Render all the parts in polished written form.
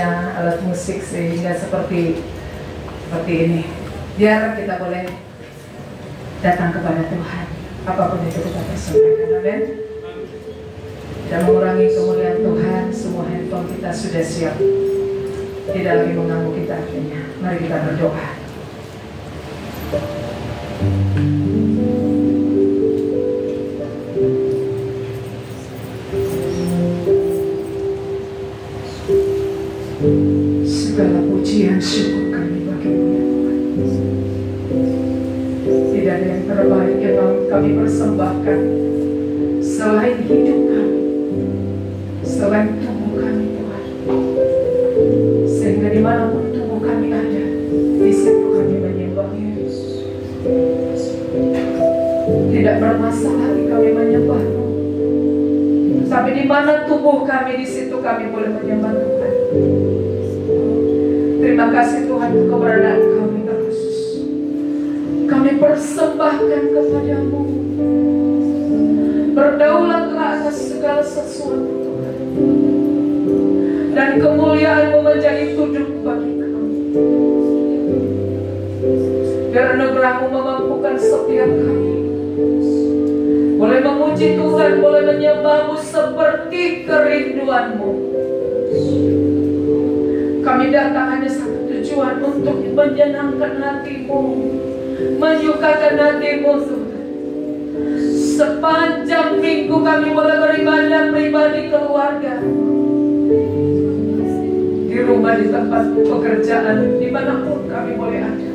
alat musik sehingga seperti ini. Biar kita boleh datang kepada Tuhan, apapun itu kita persembahkan. Amin. Dan mengurangi kemuliaan Tuhan, semua handphone kita sudah siap, tidak lagi mengganggu kita akhirnya. Mari kita berdoa. Segala pujian syukur kami bagi-Mu ya Tuhan. Tidak ada yang terbaik yang kami persembahkan selain hidup kami, selain tubuh kami Tuhan. Sehingga dimanapun tubuh kami ada, di situ kami menyembah-Mu. Tidak bermasalah kami menyembah-Mu, tapi di mana tubuh kami, di situ kami boleh menyembah Tuhan. Terima kasih Tuhan untuk keberadaan kami terkhusus. Kami persembahkan kepada-Mu. Berdaulatlah atas segala sesuatu Tuhan. Dan kemuliaan-Mu menjadi tunduk bagi kami. Biar anugerah-Mu memampukan setiap kami. Boleh memuji Tuhan, boleh menyembah-Mu seperti kerinduan-Mu. Kami datang hanya satu tujuan, untuk menyenangkan hati-Mu, menyukakan hati-Mu Tuhan. Sepanjang minggu kami boleh beribadah pribadi, keluarga, di rumah, di tempat pekerjaan, dimanapun kami boleh ada.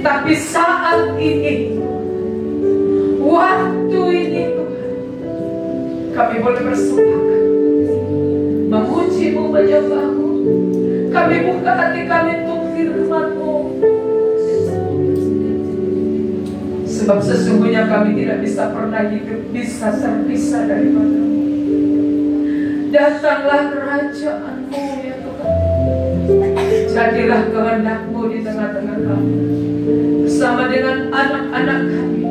Tapi saat ini, waktu ini Tuhan, kami boleh bersembahkan, memuji-Mu, menyembah-Mu. Kami buka hati kami untuk firman-Mu, sebab sesungguhnya kami tidak bisa pernah hidup bisa terpisah daripada-Mu. Datanglah kerajaan-Mu ya Tuhan. Jadilah kehendak-Mu di tengah-tengah kami, bersama dengan anak-anak kami,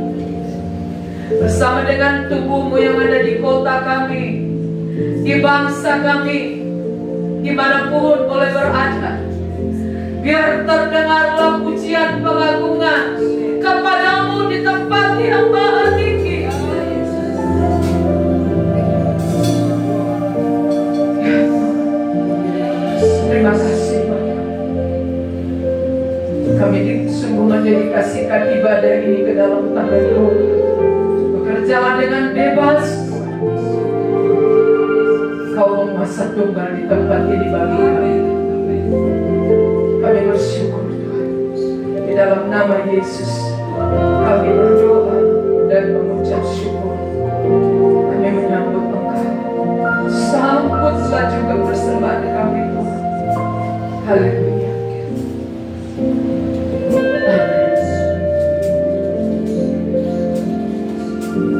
bersama dengan tubuh-Mu yang ada di kota kami, di bangsa kami, dimanapun boleh berada. Biar terdengarlah pujian pengagungan kepada-Mu di tempat yang maha tinggi. Ya, terima kasih Bapak. Kami sungguh mendedikasikan ibadah ini ke dalam tangan-Mu. Bekerjalah dengan bebas. Kau menguasa tunggal di tempat ini bagi kami. Kami bersyukur Tuhan. Di dalam nama Yesus kami berdoa dan mengucap syukur. Kami menyambut Engkau. Sambutlah juga persembahan kami Tuhan. Haleluya.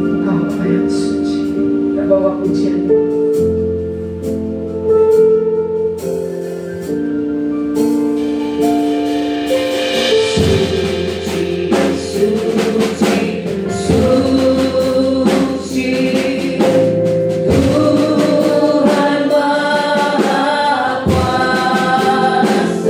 Engkau Bapa yang suci, kita bawa pujian. Tuhan Maha Kuasa.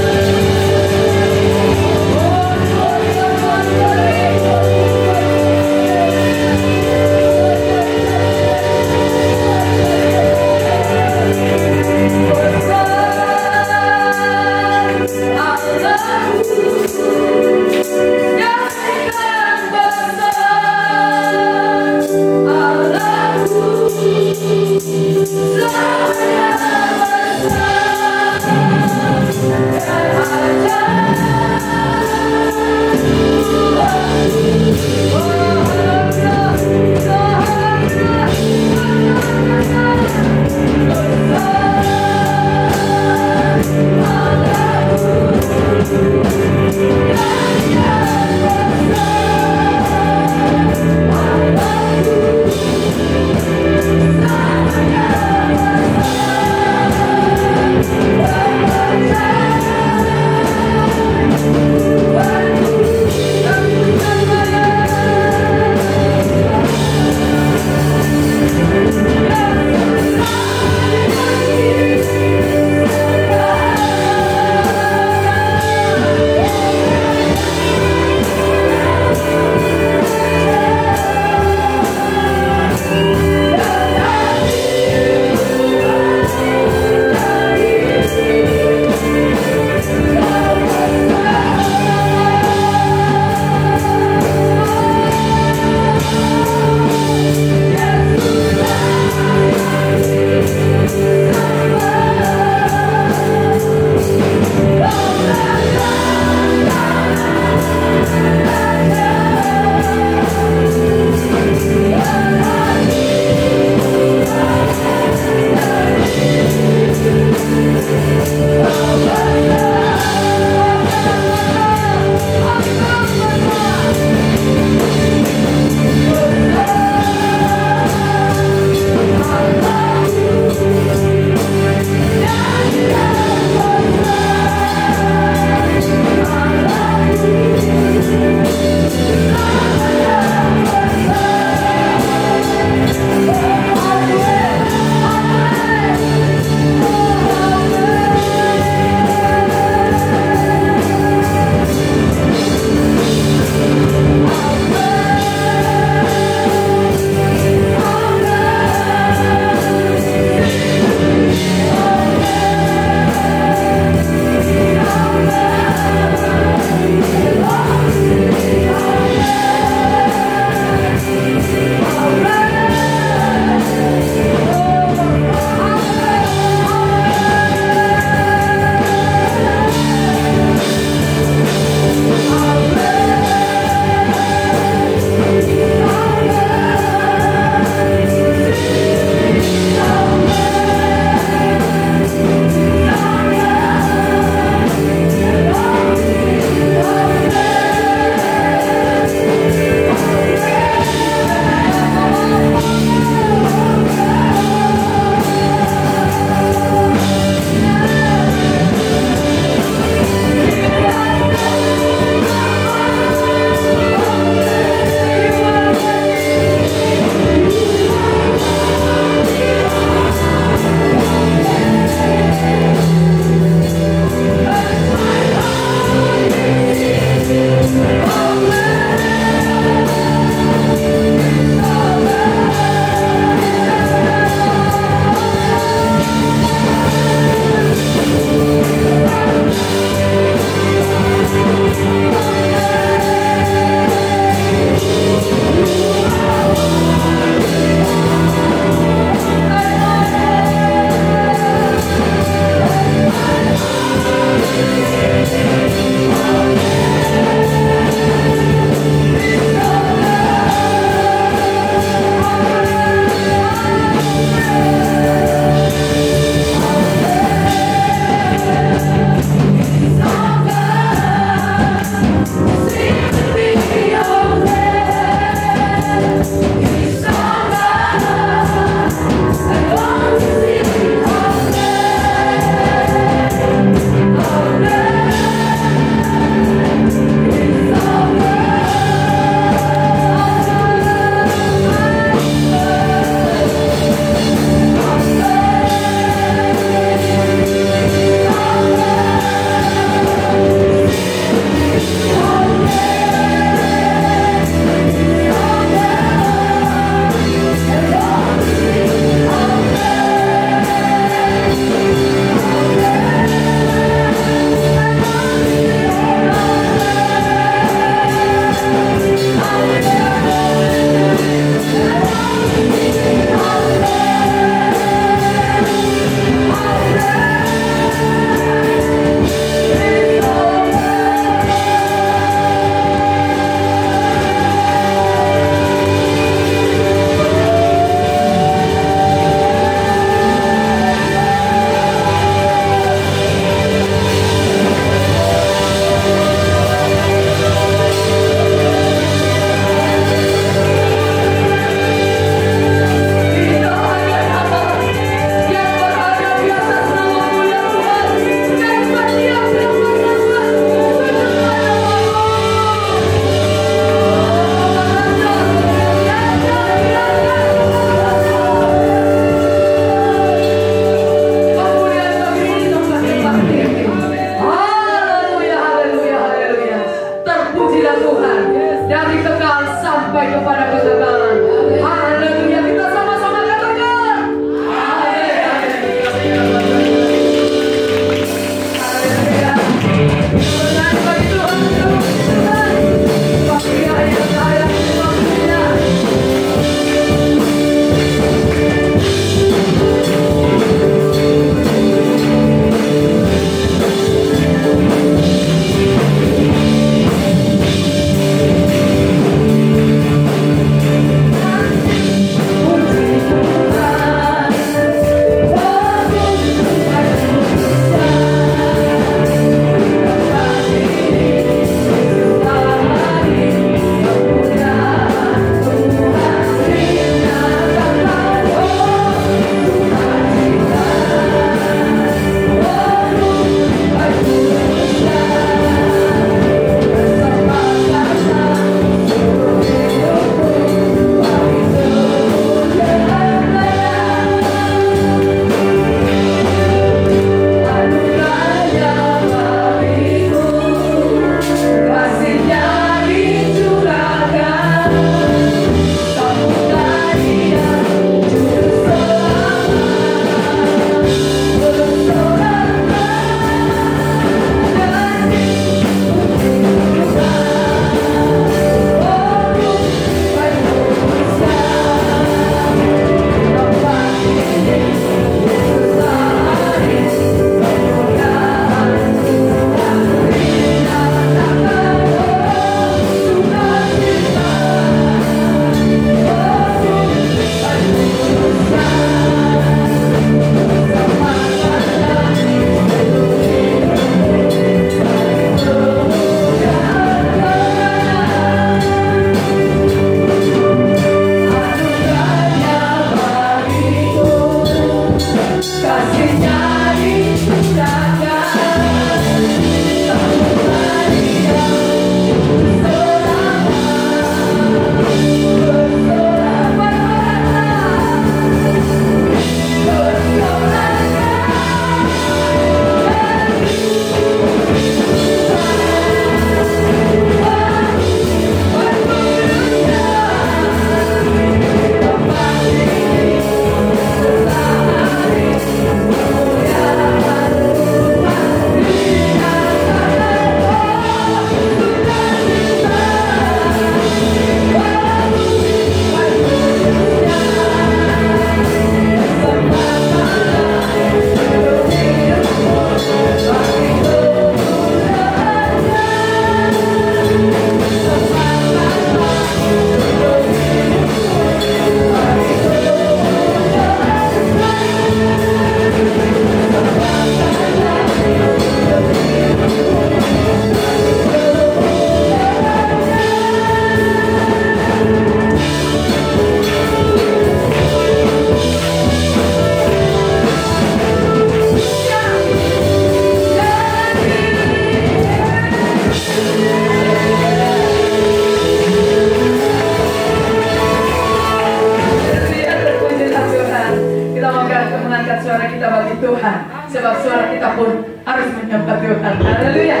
menyapa Tuhan. Haleluya.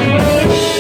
Yesus,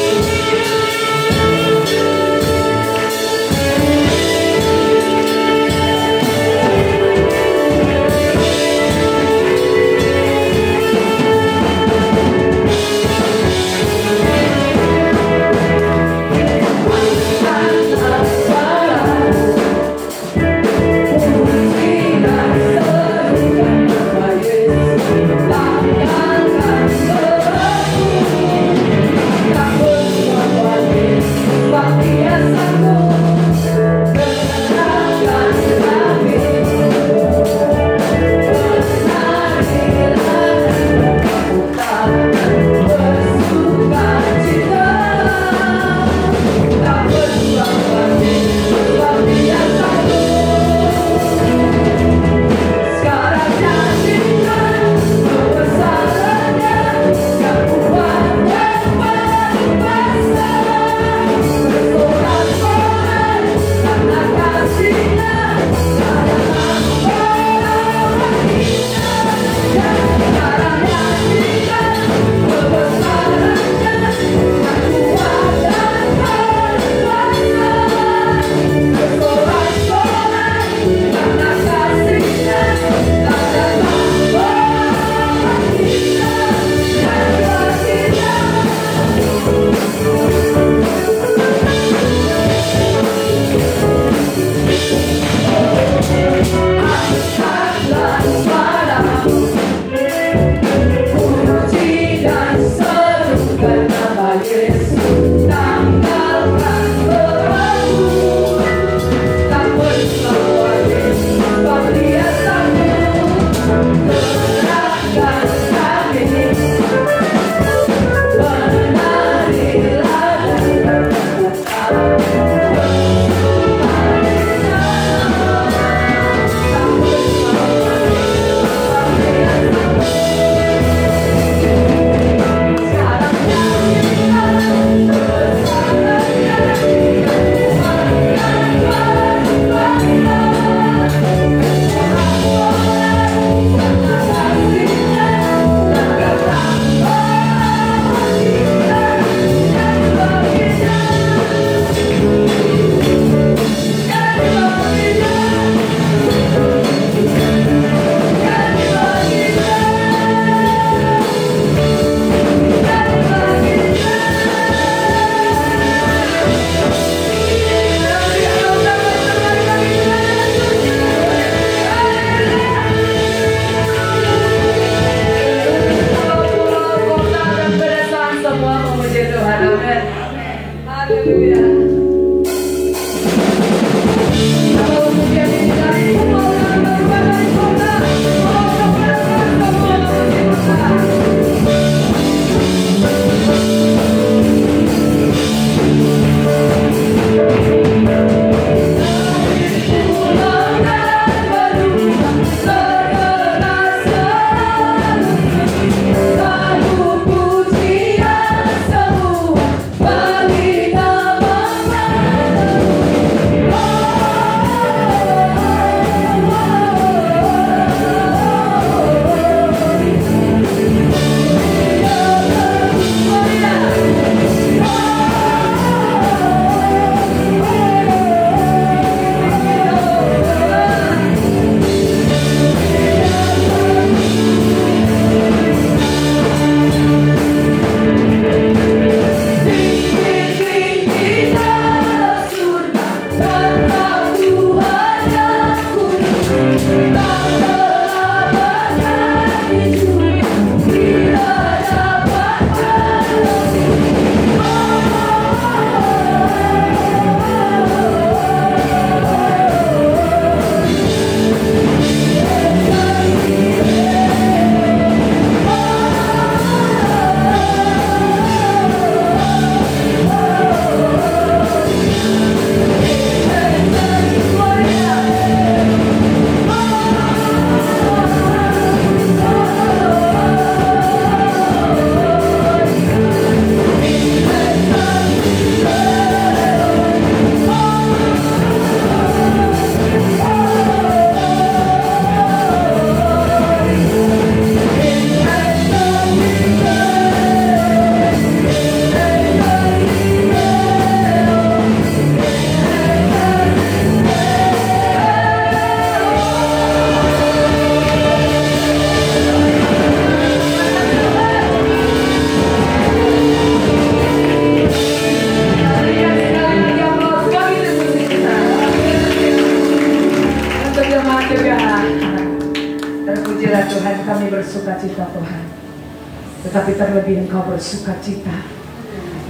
tetapi terlebih Engkau bersuka cita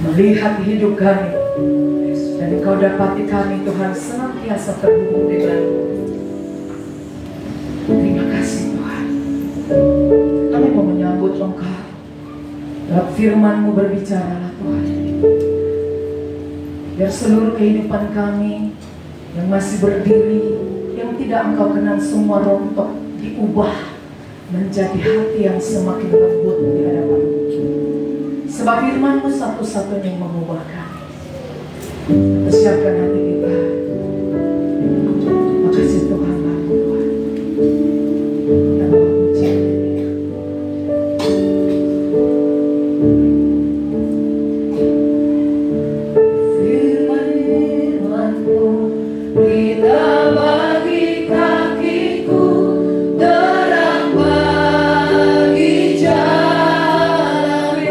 melihat hidup kami, dan Engkau dapati kami Tuhan senantiasa terhubung denganmu. Terima kasih Tuhan. Kami mau menyambut Engkau. Dalam firman-Mu berbicaralah Tuhan, biar seluruh kehidupan kami yang masih berdiri, yang tidak Engkau kenal semua rontok, diubah menjadi hati yang semakin lembut di hadapan-Mu. Sebab firman-Mu satu-satunya yang mengubah kami. Persiapkan hati kita. Makasih Tuhan, Tuhan. Kita mau puji. Firman-Mu kita bagi kakiku, terang bagi jalanku.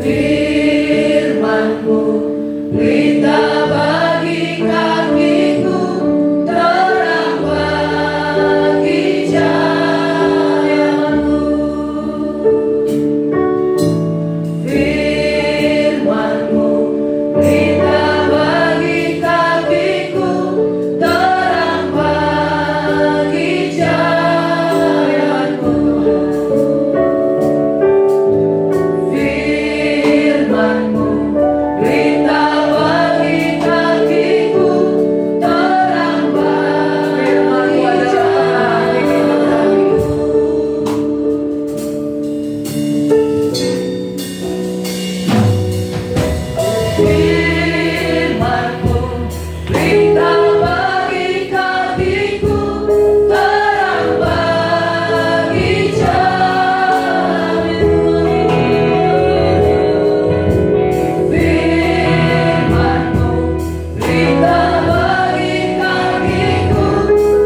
Firman-Mu kita bagi kakiku, terang bagi jalanku. Firman-Mu kita bagi kakiku, terang bagi jalanku. Firman-Mu kita bagi kakiku, terang bagi jalanku. Firman-Mu kita bagi kakiku, terang bagi jalanku. Firman-Mu kita bagi kakiku,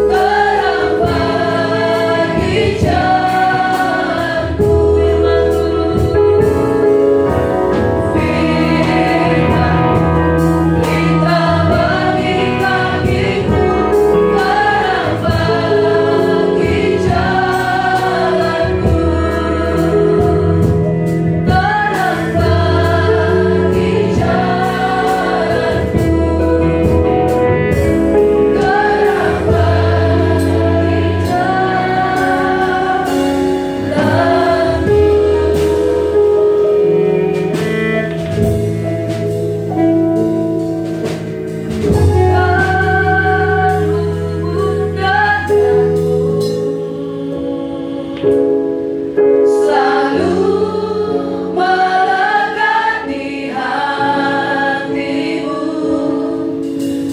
terang bagi jalanku. Selalu melekat di hatimu.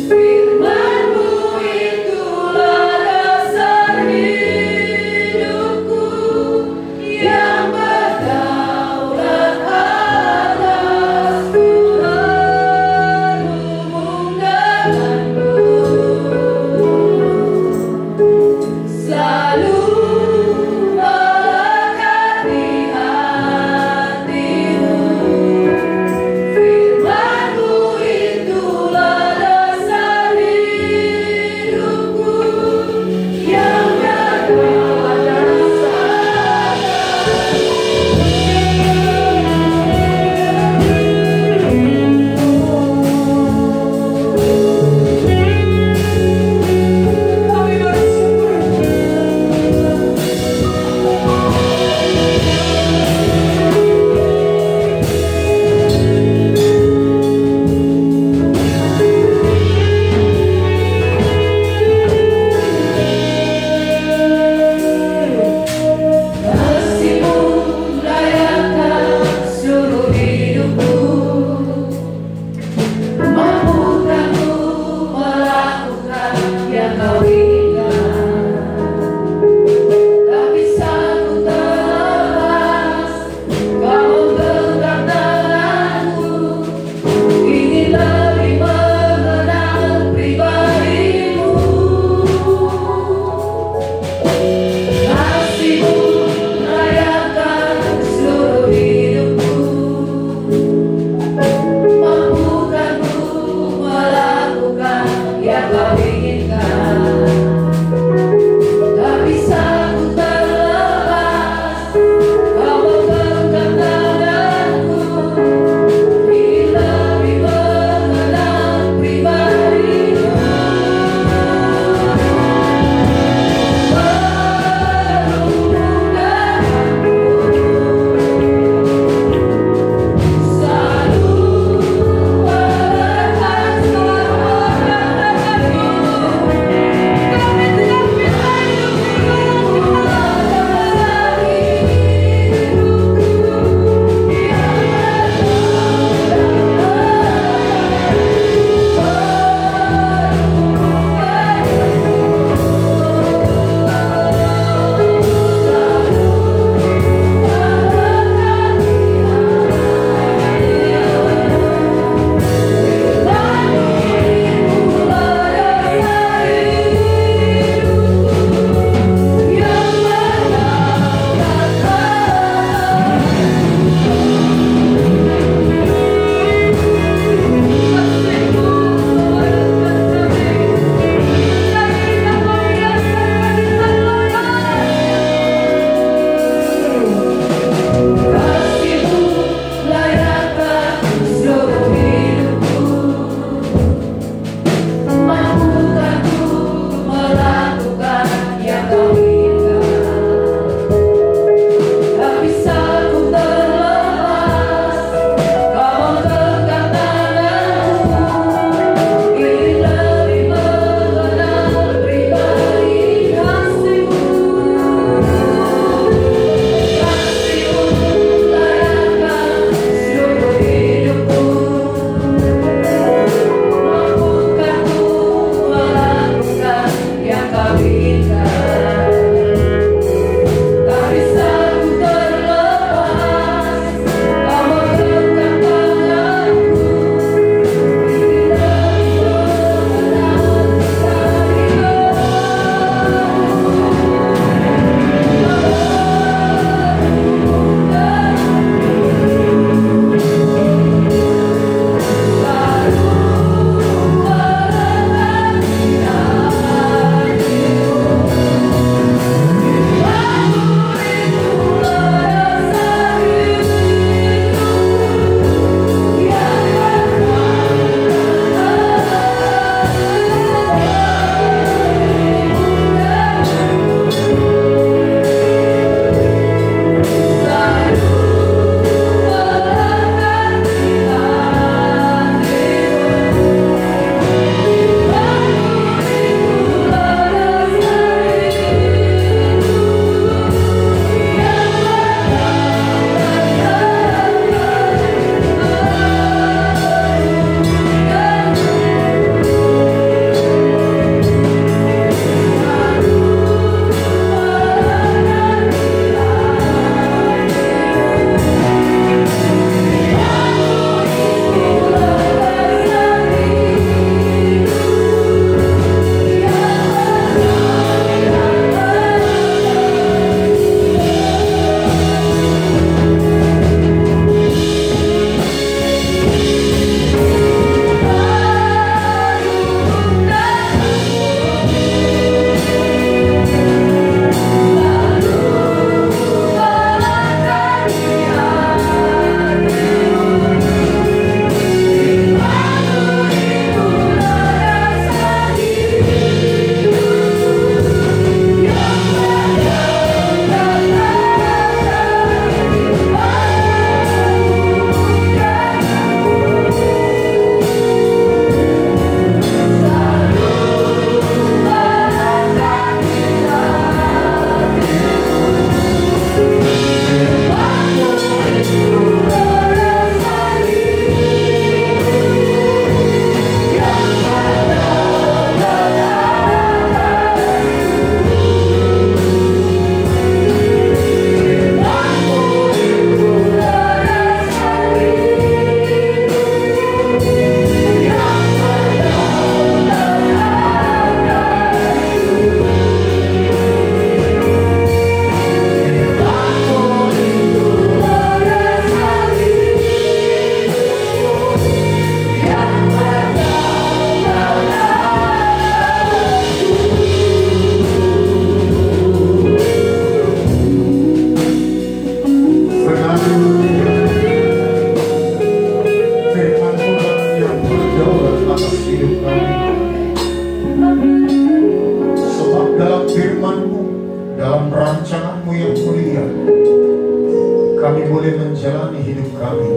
Firman-Mu itulah dasar hidupku, yang berdaulat atas terhubung denganmu. Selalu rancangan-Mu yang mulia, kami boleh menjalani hidup kami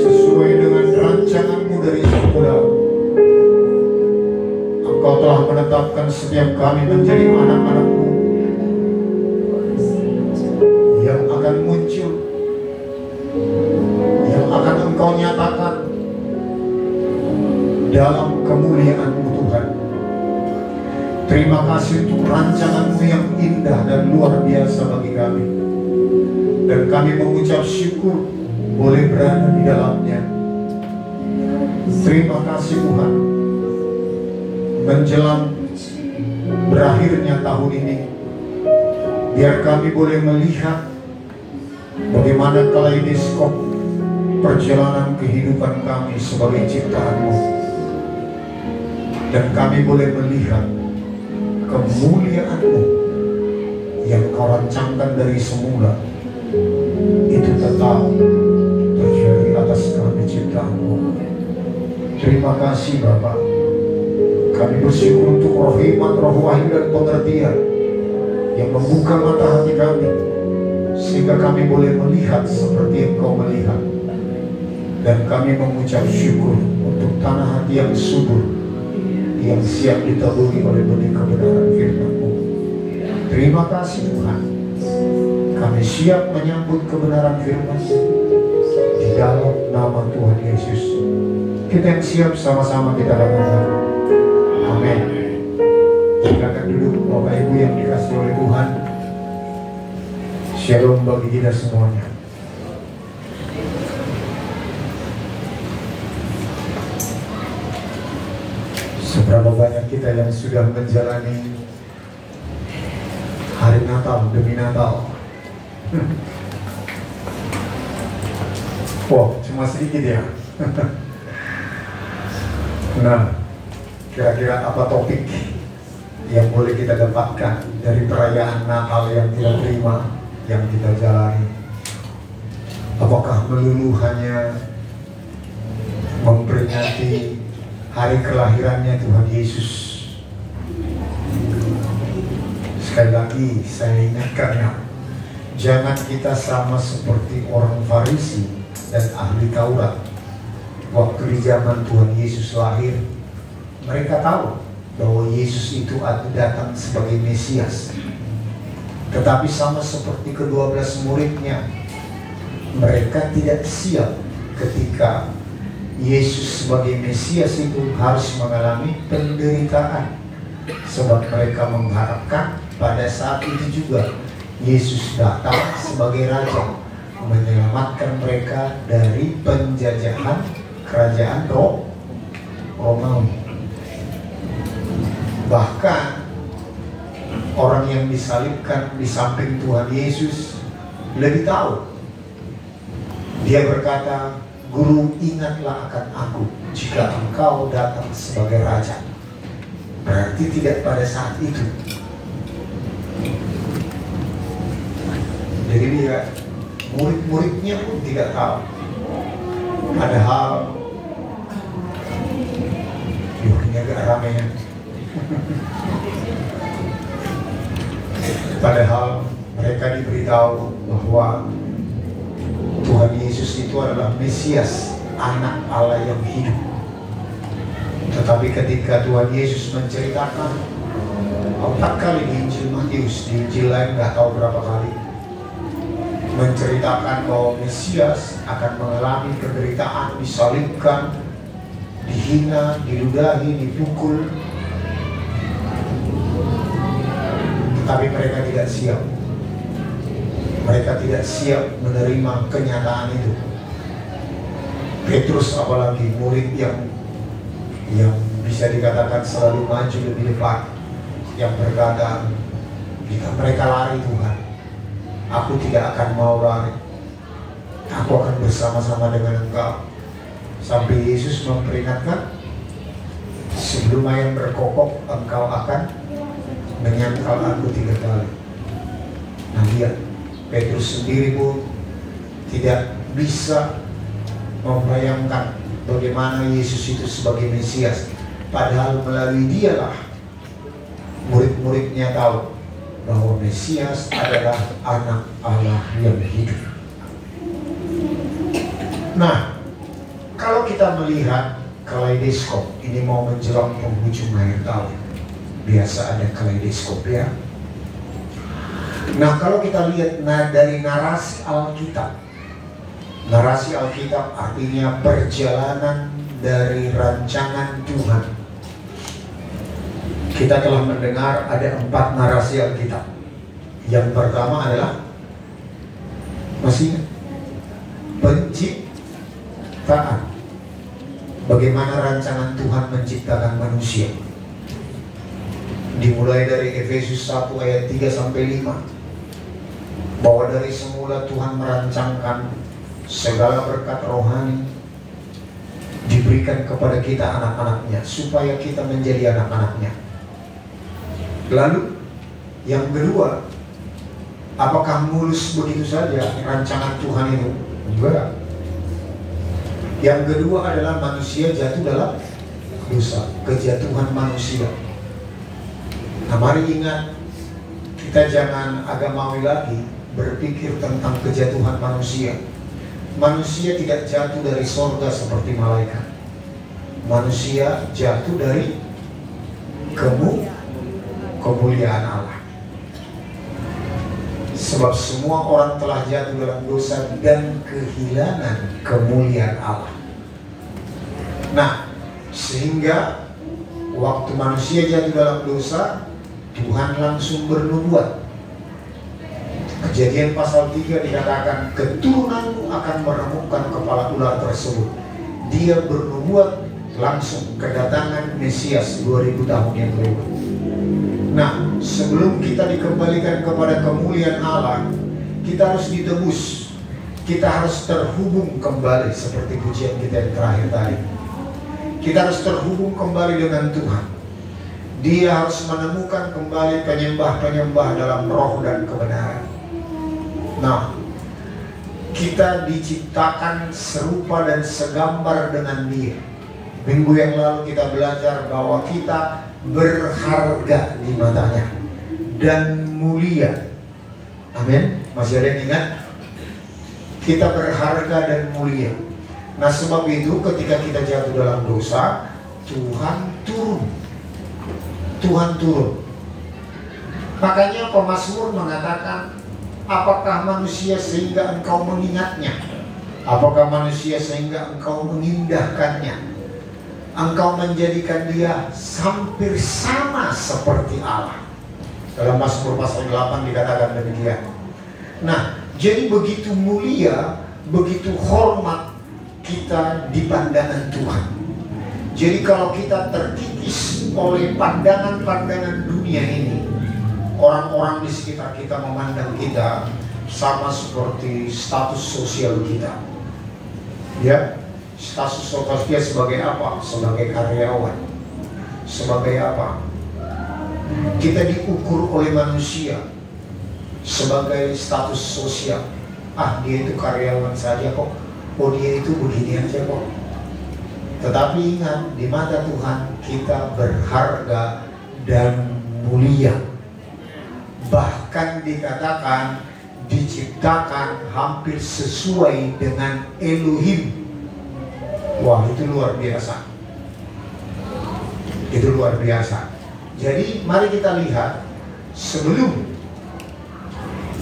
sesuai dengan rancangan-Mu dari semula. Engkau telah menetapkan setiap kami menjadi anak-anak-Mu yang akan muncul, yang akan Engkau nyatakan dalam kemuliaan-Mu Tuhan. Terima kasih untuk rancangan-Mu yang indah dan luar biasa bagi kami. Dan kami mengucap syukur boleh berada di dalamnya. Terima kasih Tuhan. Menjelang berakhirnya tahun ini, biar kami boleh melihat bagaimana kaleidoskop perjalanan kehidupan kami sebagai ciptaan-Mu. Dan kami boleh melihat kemuliaan-Mu yang Kau rancangkan dari semula, itu tetap terjadi atas kami ciptaan-Mu. Terima kasih Bapa. Kami bersyukur untuk roh hikmat, roh wahyu dan pengertian yang membuka mata hati kami, sehingga kami boleh melihat seperti yang Kau melihat. Dan kami mengucap syukur untuk tanah hati yang subur, yang siap ditaburi oleh benih kebenaran firman-Mu. Terima kasih Tuhan. Kami siap menyambut kebenaran firman di dalam nama Tuhan Yesus. Kita yang siap sama-sama kita katakan amin. Silakan duduk Bapak Ibu yang dikasihi oleh Tuhan. Shalom bagi kita semuanya. Seberapa banyak kita yang sudah menjalani hari Natal demi Natal? Oh, cuma sedikit ya. Nah, kira-kira apa topik yang boleh kita dapatkan dari perayaan Natal yang kita terima, yang kita jalani? Apakah melulu hanya memperingati hari kelahirannya Tuhan Yesus? Sekali lagi saya ingatkan ya, jangan kita sama seperti orang Farisi dan ahli Taurat. Waktu di zaman Tuhan Yesus lahir, mereka tahu bahwa Yesus itu datang sebagai Mesias. Tetapi sama seperti ke-12 muridnya, mereka tidak siap ketika Yesus sebagai Mesias itu harus mengalami penderitaan. Sebab mereka mengharapkan pada saat itu juga Yesus datang sebagai Raja, menyelamatkan mereka dari penjajahan kerajaan Romawi. Bahkan orang yang disalibkan di samping Tuhan Yesus lebih tahu. Dia berkata, "Guru, ingatlah akan aku jika engkau datang sebagai Raja." Berarti tidak pada saat itu. Jadi dia, murid-muridnya pun tidak tahu. Padahal ini agak ramai ya. Padahal mereka diberitahu bahwa Tuhan Yesus itu adalah Mesias, anak Allah yang hidup. Tetapi ketika Tuhan Yesus menceritakan 4 kali di Injil Matius, di Injil lain nggak tahu berapa kali, menceritakan bahwa Mesias akan mengalami penderitaan, disalibkan, dihina, diludahi, dipukul. Tetapi mereka tidak siap. Mereka tidak siap menerima kenyataan itu. Petrus apalagi, murid yang bisa dikatakan selalu maju lebih depan, yang berkata, jika mereka lari Tuhan, aku tidak akan mau lari. Aku akan bersama-sama dengan Engkau. Sampai Yesus memperingatkan, sebelum ayam berkokok, engkau akan menyangkal aku 3 kali. Nah lihat, Petrus sendiri pun tidak bisa membayangkan bagaimana Yesus itu sebagai Mesias. Padahal melalui dialah murid-muridnya tahu bahwa Mesias adalah anak Allah yang hidup. Nah, kalau kita melihat kaleidoskop, ini mau menjelang penghujung akhir tahun, biasa ada kaleidoskop ya. Nah, kalau kita lihat dari narasi Alkitab, narasi Alkitab artinya perjalanan dari rancangan Tuhan. Kita telah mendengar ada 4 narasi Alkitab. Yang pertama adalah masih penciptaan. Bagaimana rancangan Tuhan menciptakan manusia. Dimulai dari Efesus 1 ayat 3 sampai 5. Bahwa dari semula Tuhan merancangkan segala berkat rohani diberikan kepada kita anak-anaknya, supaya kita menjadi anak-anaknya. Lalu yang kedua, apakah mulus begitu saja rancangan Tuhan itu? Enggak. Yang kedua adalah manusia jatuh dalam dosa, kejatuhan manusia. Nah, mari ingat, kita jangan agamawi lagi berpikir tentang kejatuhan manusia. Manusia tidak jatuh dari sorga seperti malaikat. Manusia jatuh dari kemuliaan Allah. Sebab semua orang telah jatuh dalam dosa dan kehilangan kemuliaan Allah. Nah, sehingga waktu manusia jatuh dalam dosa, Tuhan langsung bernubuat. Kejadian pasal 3 dikatakan, keturunanmu akan meremukkan kepala ular tersebut. Dia bernubuat langsung kedatangan Mesias 2000 tahun yang lalu. Nah, sebelum kita dikembalikan kepada kemuliaan Allah, kita harus ditebus. Kita harus terhubung kembali seperti pujian kita yang terakhir tadi. Kita harus terhubung kembali dengan Tuhan. Dia harus menemukan kembali penyembah-penyembah dalam roh dan kebenaran. Nah, kita diciptakan serupa dan segambar dengan Dia. Minggu yang lalu kita belajar bahwa kita berharga di matanya dan mulia. Amin. Masih ada yang ingat? Kita berharga dan mulia. Nah, sebab itu ketika kita jatuh dalam dosa, Tuhan turun. Tuhan turun. Makanya pemazmur mengatakan, apakah manusia sehingga engkau mengingatnya? Apakah manusia sehingga engkau mengindahkannya? Engkau menjadikan dia hampir sama seperti Allah. Dalam Mazmur pasal 8 dikatakan demikian. Nah, jadi begitu mulia, begitu hormat kita di pandangan Tuhan. Jadi kalau kita terkikis oleh pandangan-pandangan dunia ini, orang-orang di sekitar kita memandang kita sama seperti status sosial kita. Ya, status sosial dia sebagai apa? Sebagai karyawan. Sebagai apa? Kita diukur oleh manusia sebagai status sosial. Ah, dia itu karyawan saja kok. Oh, dia itu begini aja kok. Tetapi ingat, di mata Tuhan kita berharga dan mulia. Bahkan dikatakan diciptakan hampir sesuai dengan Elohim. Wah, itu luar biasa. Itu luar biasa. Jadi mari kita lihat, sebelum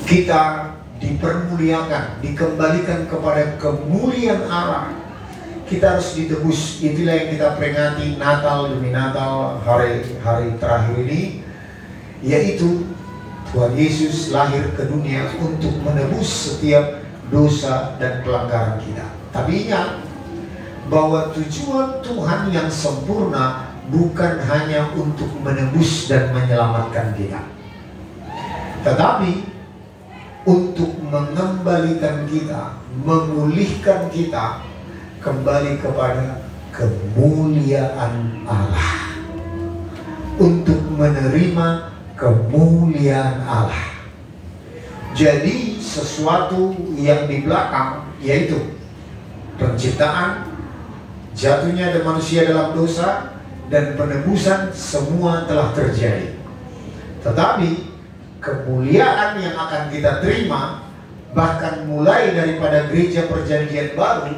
kita dipermuliakan, dikembalikan kepada kemuliaan Allah, kita harus ditebus. Itulah yang kita peringati Natal demi Natal, hari-hari terakhir ini, yaitu Tuhan Yesus lahir ke dunia untuk menebus setiap dosa dan pelanggaran kita. Tapi ingat bahwa tujuan Tuhan yang sempurna bukan hanya untuk menebus dan menyelamatkan kita, tetapi untuk mengembalikan kita, memulihkan kita kembali kepada kemuliaan Allah, untuk menerima kemuliaan Allah. Jadi sesuatu yang di belakang, yaitu penciptaan, jatuhnya ada manusia dalam dosa, dan penebusan, semua telah terjadi. Tetapi kemuliaan yang akan kita terima, bahkan mulai daripada gereja perjanjian baru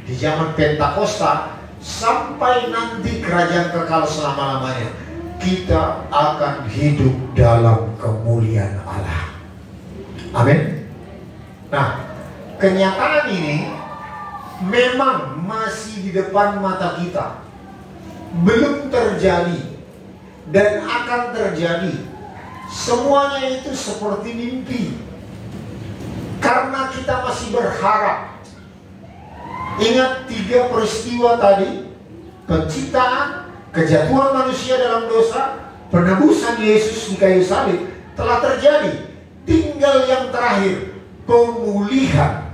di zaman Pentakosta sampai nanti kerajaan kekal selama-lamanya, kita akan hidup dalam kemuliaan Allah. Amin. Nah, kenyataan ini memang masih di depan mata kita, belum terjadi dan akan terjadi. Semuanya itu seperti mimpi, karena kita masih berharap. Ingat 3 peristiwa tadi: penciptaan, kejatuhan manusia dalam dosa, penebusan Yesus di kayu salib telah terjadi. Tinggal yang terakhir, pemulihan.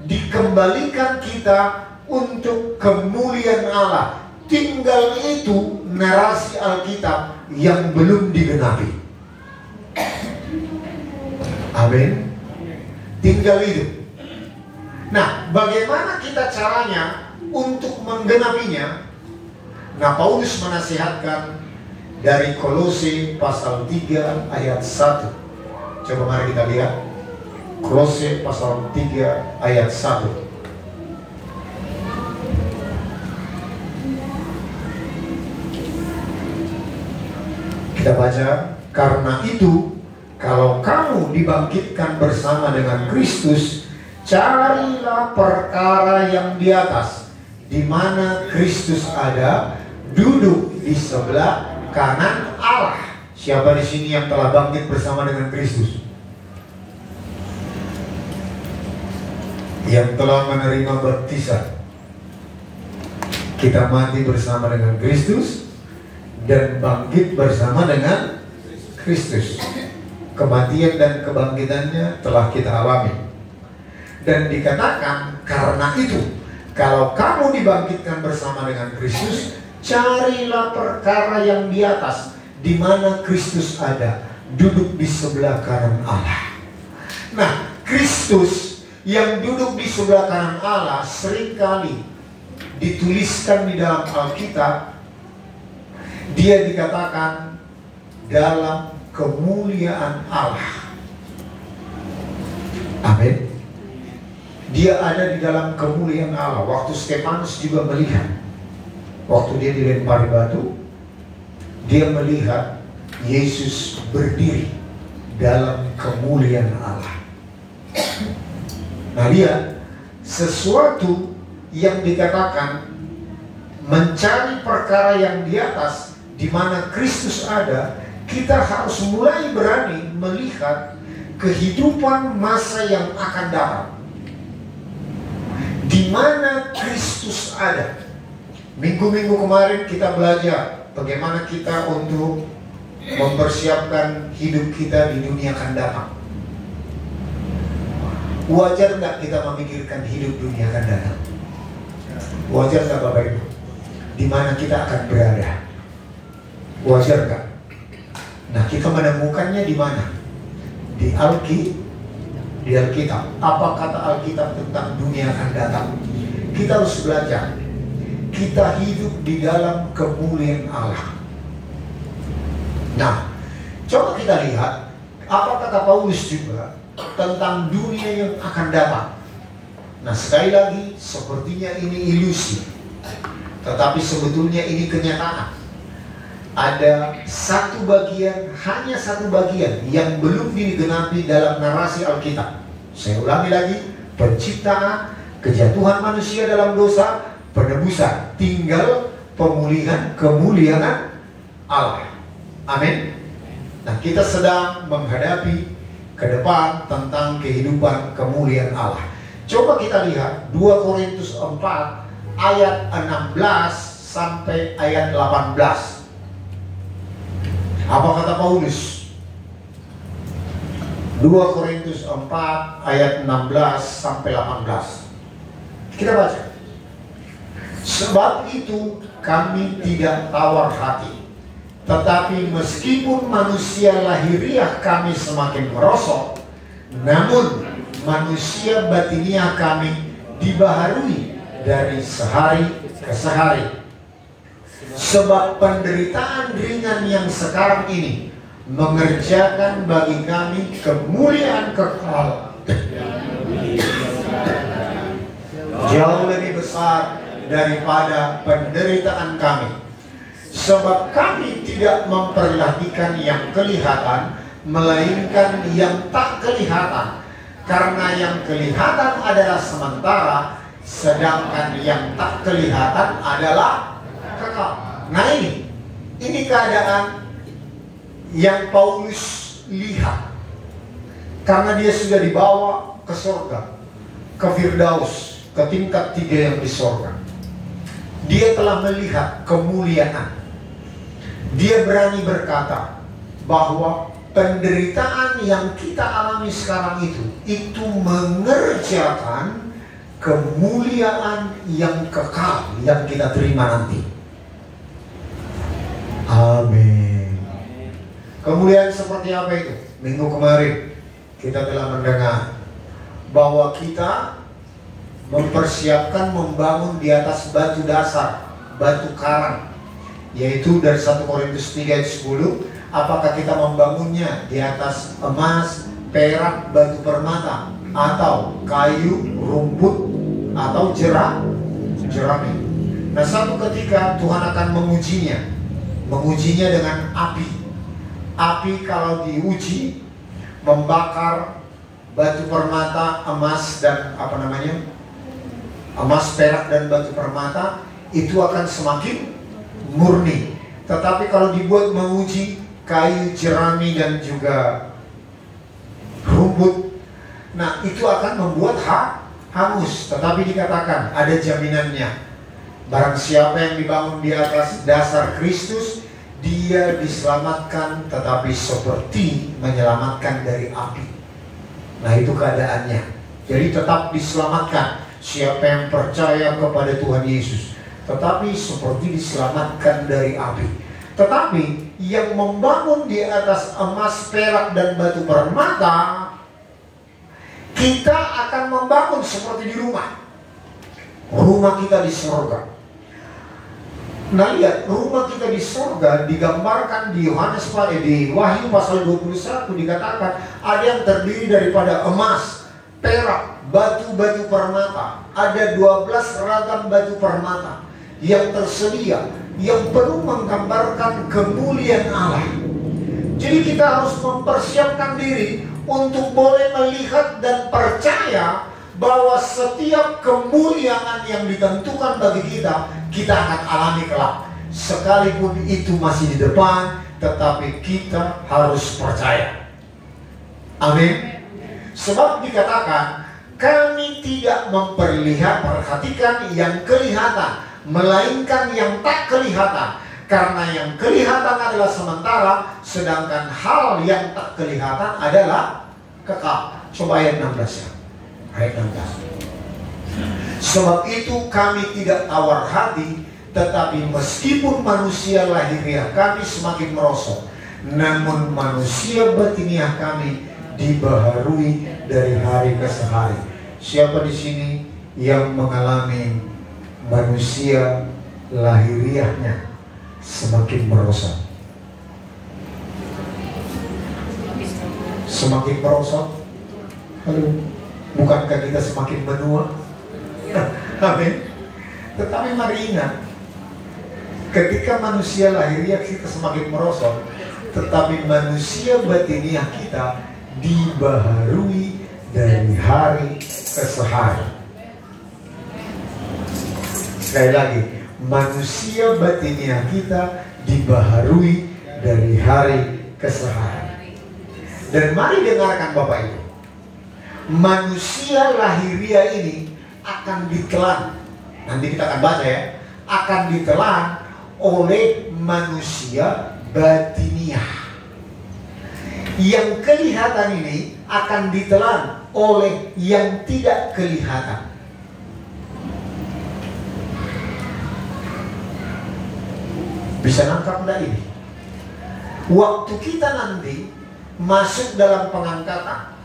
Dikembalikan kita untuk kemuliaan Allah. Tinggal itu narasi Alkitab yang belum digenapi. Amin. Tinggal itu. Nah, bagaimana kita caranya untuk menggenapinya? Nah, Paulus menasihatkan dari Kolose pasal 3 ayat 1. Coba mari kita lihat Kolose pasal 3 ayat 1. Kita baca, karena itu kalau kamu dibangkitkan bersama dengan Kristus, carilah perkara yang di atas, di mana Kristus ada, duduk di sebelah kanan Allah. Siapa di sini yang telah bangkit bersama dengan Kristus? Yang telah menerima baptisan. Kita mati bersama dengan Kristus dan bangkit bersama dengan Kristus. Kematian dan kebangkitannya telah kita alami. Dan dikatakan, karena itu kalau kamu dibangkitkan bersama dengan Kristus, carilah perkara yang di atas, di mana Kristus ada, duduk di sebelah kanan Allah. Nah, Kristus yang duduk di sebelah kanan Allah seringkali dituliskan di dalam Alkitab, dia dikatakan dalam kemuliaan Allah. Amin. Dia ada di dalam kemuliaan Allah. Waktu Stefanus juga melihat, waktu dia dilempari batu, dia melihat Yesus berdiri dalam kemuliaan Allah. Nah, lihat, sesuatu yang dikatakan mencari perkara yang di atas, di mana Kristus ada, kita harus mulai berani melihat kehidupan masa yang akan datang, di mana Kristus ada. Minggu-minggu kemarin kita belajar bagaimana kita untuk mempersiapkan hidup kita di dunia akan datang. Wajar nggak kita memikirkan hidup dunia akan datang? Wajar nggak Bapak Ibu? Di mana kita akan berada? Wajar nggak? Nah, kita menemukannya di mana? Di Alkitab. Apa kata Alkitab tentang dunia akan datang? Kita harus belajar. Kita hidup di dalam kemuliaan Allah. Nah, coba kita lihat apa kata Paulus juga tentang dunia yang akan datang. Nah, sekali lagi, sepertinya ini ilusi, tetapi sebetulnya ini kenyataan. Ada satu bagian, hanya satu bagian yang belum digenapi dalam narasi Alkitab. Saya ulangi lagi, penciptaan, kejatuhan manusia dalam dosa, penebusan, tinggal pemulihan kemuliaan Allah. Amin. Nah, kita sedang menghadapi ke depan tentang kehidupan kemuliaan Allah. Coba kita lihat 2 Korintus 4 ayat 16 sampai ayat 18. Apa kata Paulus? 2 Korintus 4 ayat 16 sampai 18. Kita baca. Sebab itu kami tidak tawar hati, tetapi meskipun manusia lahiriah kami semakin merosot, namun manusia batiniah kami dibaharui dari sehari ke sehari. Sebab penderitaan ringan yang sekarang ini mengerjakan bagi kami kemuliaan kekal jauh lebih besar daripada penderitaan kami. Sebab kami tidak memperhatikan yang kelihatan, melainkan yang tak kelihatan. Karena yang kelihatan adalah sementara, sedangkan yang tak kelihatan adalah kekal. Nah ini keadaan yang Paulus lihat. Karena dia sudah dibawa ke surga, ke Firdaus, ke tingkat 3 yang di surga. Dia telah melihat kemuliaan. Dia berani berkata bahwa penderitaan yang kita alami sekarang itu mengerjakan kemuliaan yang kekal yang kita terima nanti. Amin. Kemuliaan seperti apa itu? Minggu kemarin kita telah mendengar bahwa kita mempersiapkan membangun di atas batu dasar, batu karang, yaitu dari 1 Korintus 3 ayat 10. Apakah kita membangunnya di atas emas, perak, batu permata, atau kayu, rumput, atau jerami? Nah, satu ketika Tuhan akan mengujinya dengan api. Api kalau diuji membakar batu permata, emas dan emas, perak dan batu permata, itu akan semakin murni. Tetapi kalau dibuat menguji kayu, jerami dan juga rumput, nah itu akan membuat hangus. Tetapi dikatakan ada jaminannya. Barang siapa yang dibangun di atas dasar Kristus, dia diselamatkan, tetapi seperti menyelamatkan dari api. Nah itu keadaannya. Jadi tetap diselamatkan siapa yang percaya kepada Tuhan Yesus, tetapi seperti diselamatkan dari api. Tetapi yang membangun di atas emas, perak dan batu permata, kita akan membangun seperti di rumah. Rumah kita di surga. Nah lihat, rumah kita di surga digambarkan di Wahyu pasal 21, dikatakan ada yang terdiri daripada emas, perak, batu-batu permata. Ada 12 ragam batu permata yang tersedia, yang penuh menggambarkan kemuliaan Allah. Jadi kita harus mempersiapkan diri untuk boleh melihat dan percaya bahwa setiap kemuliaan yang ditentukan bagi kita, kita akan alami kelak. Sekalipun itu masih di depan, tetapi kita harus percaya. Amin. Sebab dikatakan, kami tidak memperhatikan yang kelihatan, melainkan yang tak kelihatan. Karena yang kelihatan adalah sementara, sedangkan hal yang tak kelihatan adalah kekal. Coba ayat 16 ya. Ayat 16. Sebab itu kami tidak tawar hati, tetapi meskipun manusia lahiriah kami semakin merosot, namun manusia batiniah kami dibaharui dari hari ke hari. Siapa di sini yang mengalami manusia lahiriahnya semakin merosot? Semakin merosot? Halo, bukankah kita semakin menua? Amin. Tetapi mari ingat, ketika manusia lahiriah kita semakin merosot, tetapi manusia batiniah kita dibaharui dari hari ke hari. Sekali lagi, manusia batiniah kita dibaharui dari hari ke hari. Dan mari dengarkan Bapak Ibu, manusia lahiriah ini akan ditelan. Nanti kita akan baca ya, akan ditelan oleh manusia batiniah. Yang kelihatan ini akan ditelan oleh yang tidak kelihatan. Bisa nangkap enggak ini? Waktu kita nanti masuk dalam pengangkatan,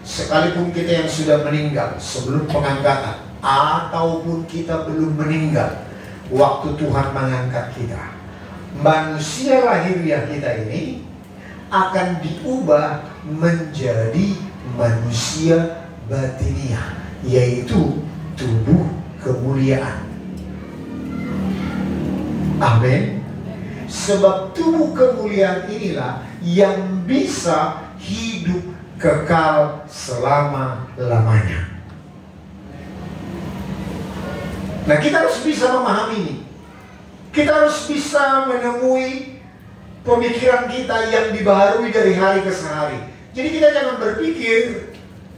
sekalipun kita yang sudah meninggal sebelum pengangkatan, ataupun kita belum meninggal waktu Tuhan mengangkat kita, manusia lahiriah kita ini akan diubah menjadi manusia batiniah, yaitu tubuh kemuliaan. Amin. Sebab tubuh kemuliaan inilah yang bisa hidup kekal selama-lamanya. Nah, kita harus bisa memahami ini. Kita harus bisa menemui pemikiran kita yang dibaharui dari hari ke hari. Jadi kita jangan berpikir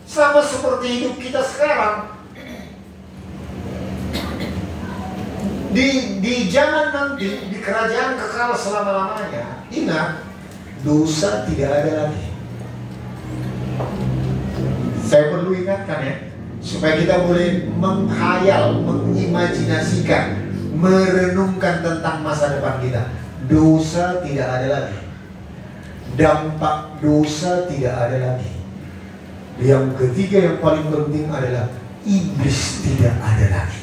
sama seperti hidup kita sekarang. Di zaman nanti, di kerajaan kekal selama-lamanya, ingat, dosa tidak ada lagi. Saya perlu ingatkan ya, supaya kita boleh menghayal, mengimajinasikan, merenungkan tentang masa depan kita. Dosa tidak ada lagi. Dampak dosa tidak ada lagi. Yang ketiga yang paling penting adalah iblis tidak ada lagi.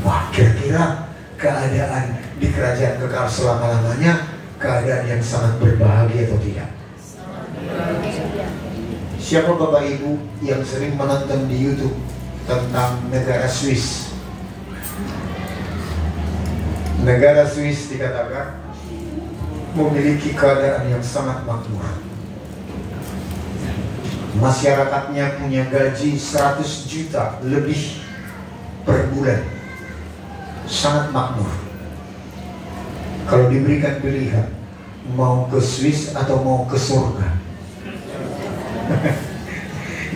Wah, kira-kira keadaan di kerajaan kekal selama-lamanya keadaan yang sangat berbahagia atau tidak? Siapa Bapak Ibu yang sering menonton di YouTube tentang negara Swiss? Negara Swiss dikatakan memiliki keadaan yang sangat makmur. Masyarakatnya punya gaji 100 juta lebih per bulan. Sangat makmur. Kalau diberikan pilihan, mau ke Swiss atau mau ke surga?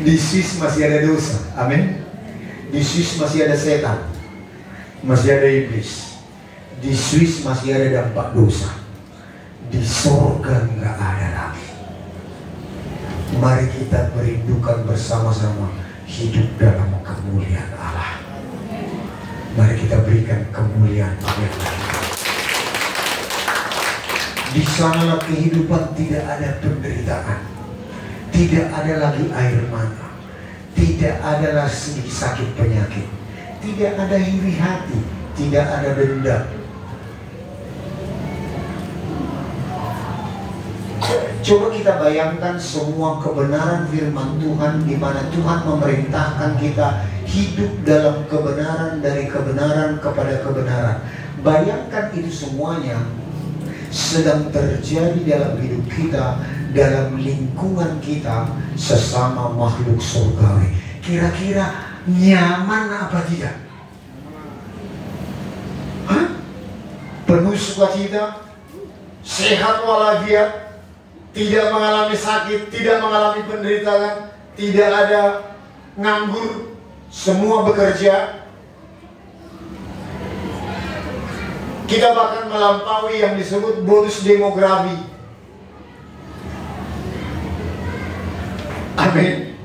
Di Swiss masih ada dosa, amin. Di Swiss masih ada setan, masih ada iblis. Di Swiss masih ada dampak dosa. Di surga nggak ada lagi. Mari kita merindukan bersama-sama hidup dalam kemuliaan Allah. Mari kita berikan kemuliaan kepada Allah. Di sanalah kehidupan tidak ada penderitaan, tidak ada lagi air mata, tidak ada lagi sakit penyakit, tidak ada iri hati, tidak ada dendam. Coba kita bayangkan semua kebenaran firman Tuhan, di mana Tuhan memerintahkan kita hidup dalam kebenaran, dari kebenaran kepada kebenaran. Bayangkan itu semuanya sedang terjadi dalam hidup kita, dalam lingkungan kita, sesama makhluk surgawi. Kira-kira nyaman apa tidak? Hah? Penuh sukacita, sehat walafiat, tidak mengalami sakit, tidak mengalami penderitaan, tidak ada nganggur, semua bekerja. Kita bahkan melampaui yang disebut bonus demografi. Amin.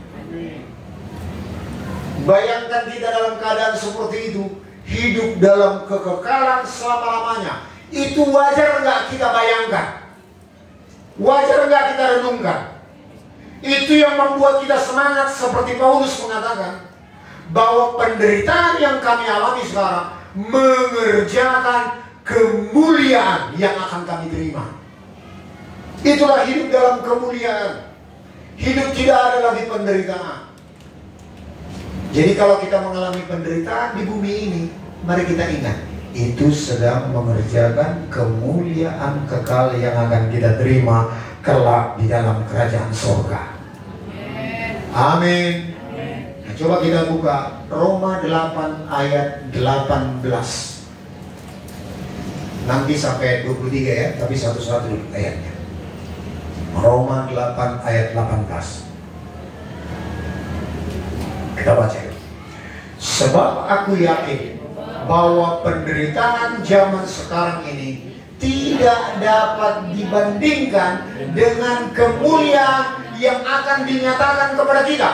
Bayangkan kita dalam keadaan seperti itu, hidup dalam kekekalan selama-lamanya. Itu wajar nggak kita bayangkan? Wajar nggak kita renungkan? Itu yang membuat kita semangat, seperti Paulus mengatakan bahwa penderitaan yang kami alami sekarang mengerjakan kemuliaan yang akan kami terima. Itulah hidup dalam kemuliaan. Hidup tidak ada lagi penderitaan. Jadi kalau kita mengalami penderitaan di bumi ini, mari kita ingat, itu sedang mengerjakan kemuliaan kekal yang akan kita terima kelak di dalam kerajaan surga. Amin. Nah, coba kita buka Roma 8 ayat 18. Nanti sampai 23 ya, tapi satu-satu dulu ayatnya. Roma 8 ayat 18. Kita baca ya. Sebab aku yakin bahwa penderitaan zaman sekarang ini tidak dapat dibandingkan dengan kemuliaan yang akan dinyatakan kepada kita.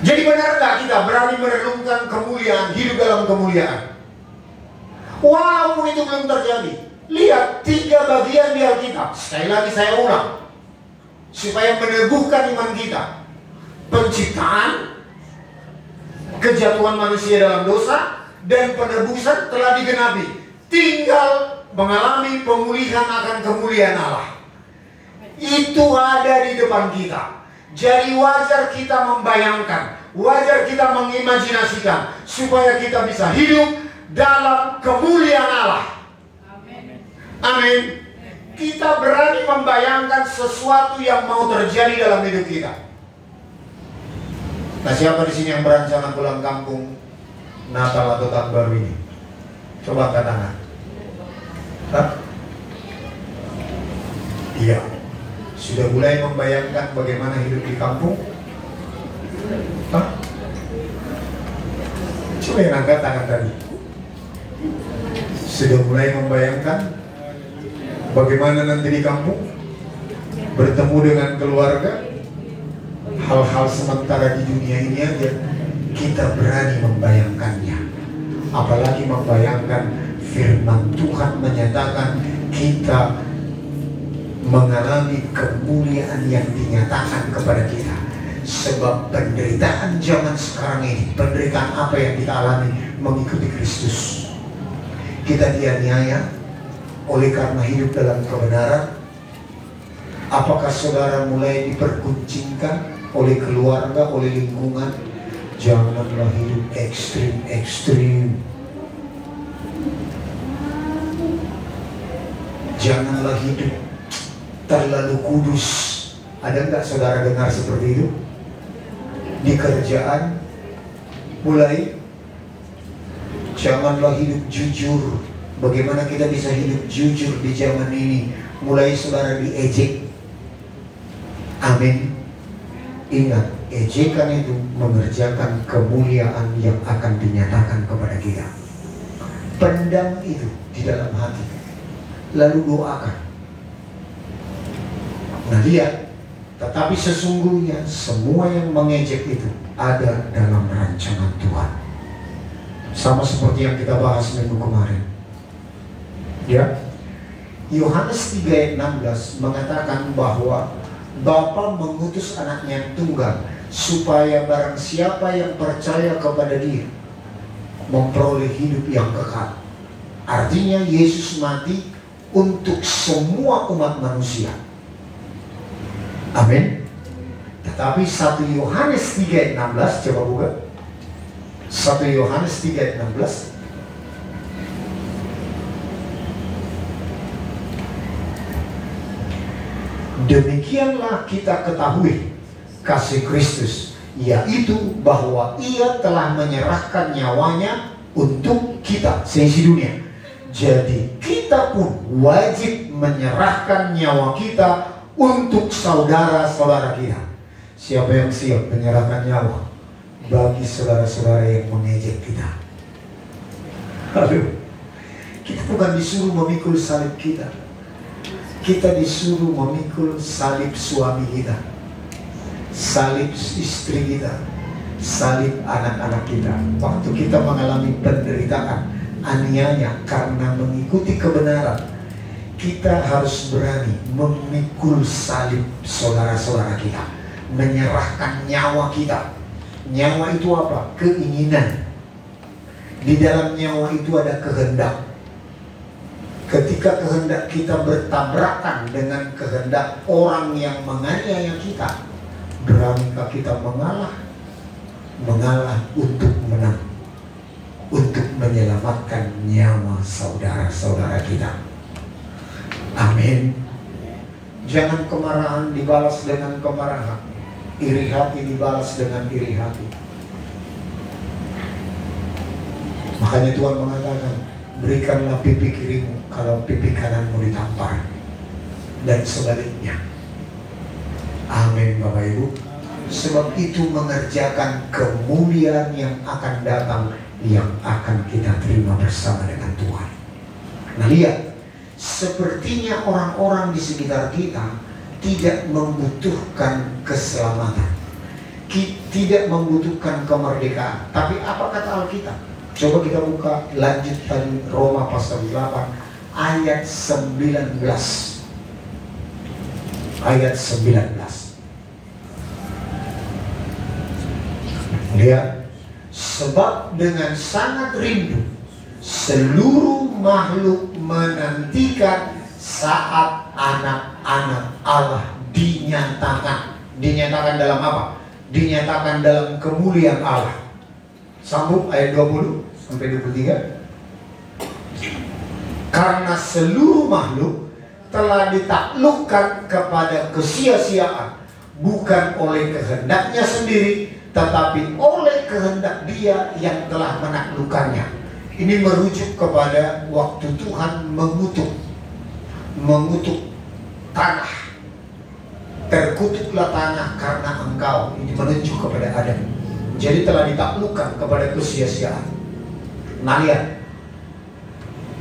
Jadi benar nggak kita berani merenungkan kemuliaan, hidup dalam kemuliaan? Walaupun itu belum terjadi. Lihat 3 bagian di Alkitab. Sekali lagi saya ulang, supaya meneguhkan iman kita. Penciptaan, kejatuhan manusia dalam dosa, dan penebusan telah digenapi. Tinggal mengalami pemulihan akan kemuliaan Allah. Itu ada di depan kita. Jadi wajar kita membayangkan, wajar kita mengimajinasikan, supaya kita bisa hidup dalam kemuliaan Allah. Amin. Kita berani membayangkan sesuatu yang mau terjadi dalam hidup kita. Nah, siapa di sini yang berencana pulang kampung Natal atau tahun baru ini? Coba angkat tangan. Hah? Iya. Sudah mulai membayangkan bagaimana hidup di kampung? Hah? Coba yang angkat tangan tadi. Sudah mulai membayangkan bagaimana nanti di kampung? Bertemu dengan keluarga? Hal-hal sementara di dunia ini aja kita berani membayangkannya. Apalagi membayangkan firman Tuhan menyatakan kita mengalami kemuliaan yang dinyatakan kepada kita. Sebab penderitaan zaman sekarang ini, penderitaan apa yang kita alami mengikuti Kristus. Kita dianiaya oleh karena hidup dalam kebenaran. Apakah saudara mulai diperkuncingkan oleh keluarga, oleh lingkungan? Janganlah hidup ekstrim-ekstrim. Janganlah hidup terlalu kudus. Ada nggak saudara dengar seperti itu? Di kerjaan mulai janganlah hidup jujur. Bagaimana kita bisa hidup jujur di zaman ini? Mulai saudara diejek. Amin. Ingat, ejekan itu mengerjakan kemuliaan yang akan dinyatakan kepada kita. Pendam itu di dalam hati, lalu doakan. Nah, lihat, tetapi sesungguhnya semua yang mengejek itu ada dalam rancangan Tuhan. Sama seperti yang kita bahas minggu kemarin. Ya, Yohanes 3:16 mengatakan bahwa Bapa mengutus anaknya yang tunggal supaya barang siapa yang percaya kepada Dia memperoleh hidup yang kekal. Artinya Yesus mati untuk semua umat manusia. Amin. Tetapi 1 Yohanes 3:16, coba buka 1 Yohanes 3:16. Demikianlah kita ketahui kasih Kristus, yaitu bahwa Ia telah menyerahkan nyawanya untuk kita, seisi dunia. Jadi kita pun wajib menyerahkan nyawa kita untuk saudara-saudara kita. Siapa yang siap menyerahkan nyawa bagi saudara-saudara yang mengejek kita? Aduh, kita bukan disuruh memikul salib kita. Kita disuruh memikul salib suami kita, salib istri kita, salib anak-anak kita. Waktu kita mengalami penderitaan, aniaya karena mengikuti kebenaran, kita harus berani memikul salib saudara-saudara kita, menyerahkan nyawa kita. Nyawa itu apa? Keinginan. Di dalam nyawa itu ada kehendak. Ketika kehendak kita bertabrakan dengan kehendak orang yang menganiaya kita, beranikah kita mengalah? Mengalah untuk menang, untuk menyelamatkan nyawa saudara-saudara kita. Amin. Jangan kemarahan dibalas dengan kemarahan, iri hati dibalas dengan iri hati. Makanya Tuhan mengatakan, berikanlah pipi kirimu kalau pipi kananmu ditampar, dan sebaliknya. Amin Bapak Ibu. Sebab itu mengerjakan kemuliaan yang akan datang, yang akan kita terima bersama dengan Tuhan. Nah lihat, sepertinya orang-orang di sekitar kita tidak membutuhkan keselamatan, tidak membutuhkan kemerdekaan. Tapi apa kata Alkitab? Coba kita buka lanjut tadi Roma pasal 8 ayat 19. Ayat 19. Lihat, sebab dengan sangat rindu seluruh makhluk menantikan saat anak-anak Allah dinyatakan. Dinyatakan dalam apa? Dinyatakan dalam kemuliaan Allah. Sambung ayat 20 sampai 23. Karena seluruh makhluk telah ditaklukkan kepada kesia-siaan, bukan oleh kehendaknya sendiri, tetapi oleh kehendak Dia yang telah menaklukkannya. Ini merujuk kepada waktu Tuhan mengutuk tanah. Terkutuklah tanah karena engkau. Ini menunjuk kepada Adam. Jadi telah ditaklukkan kepada kesia-siaan. Nah lihat,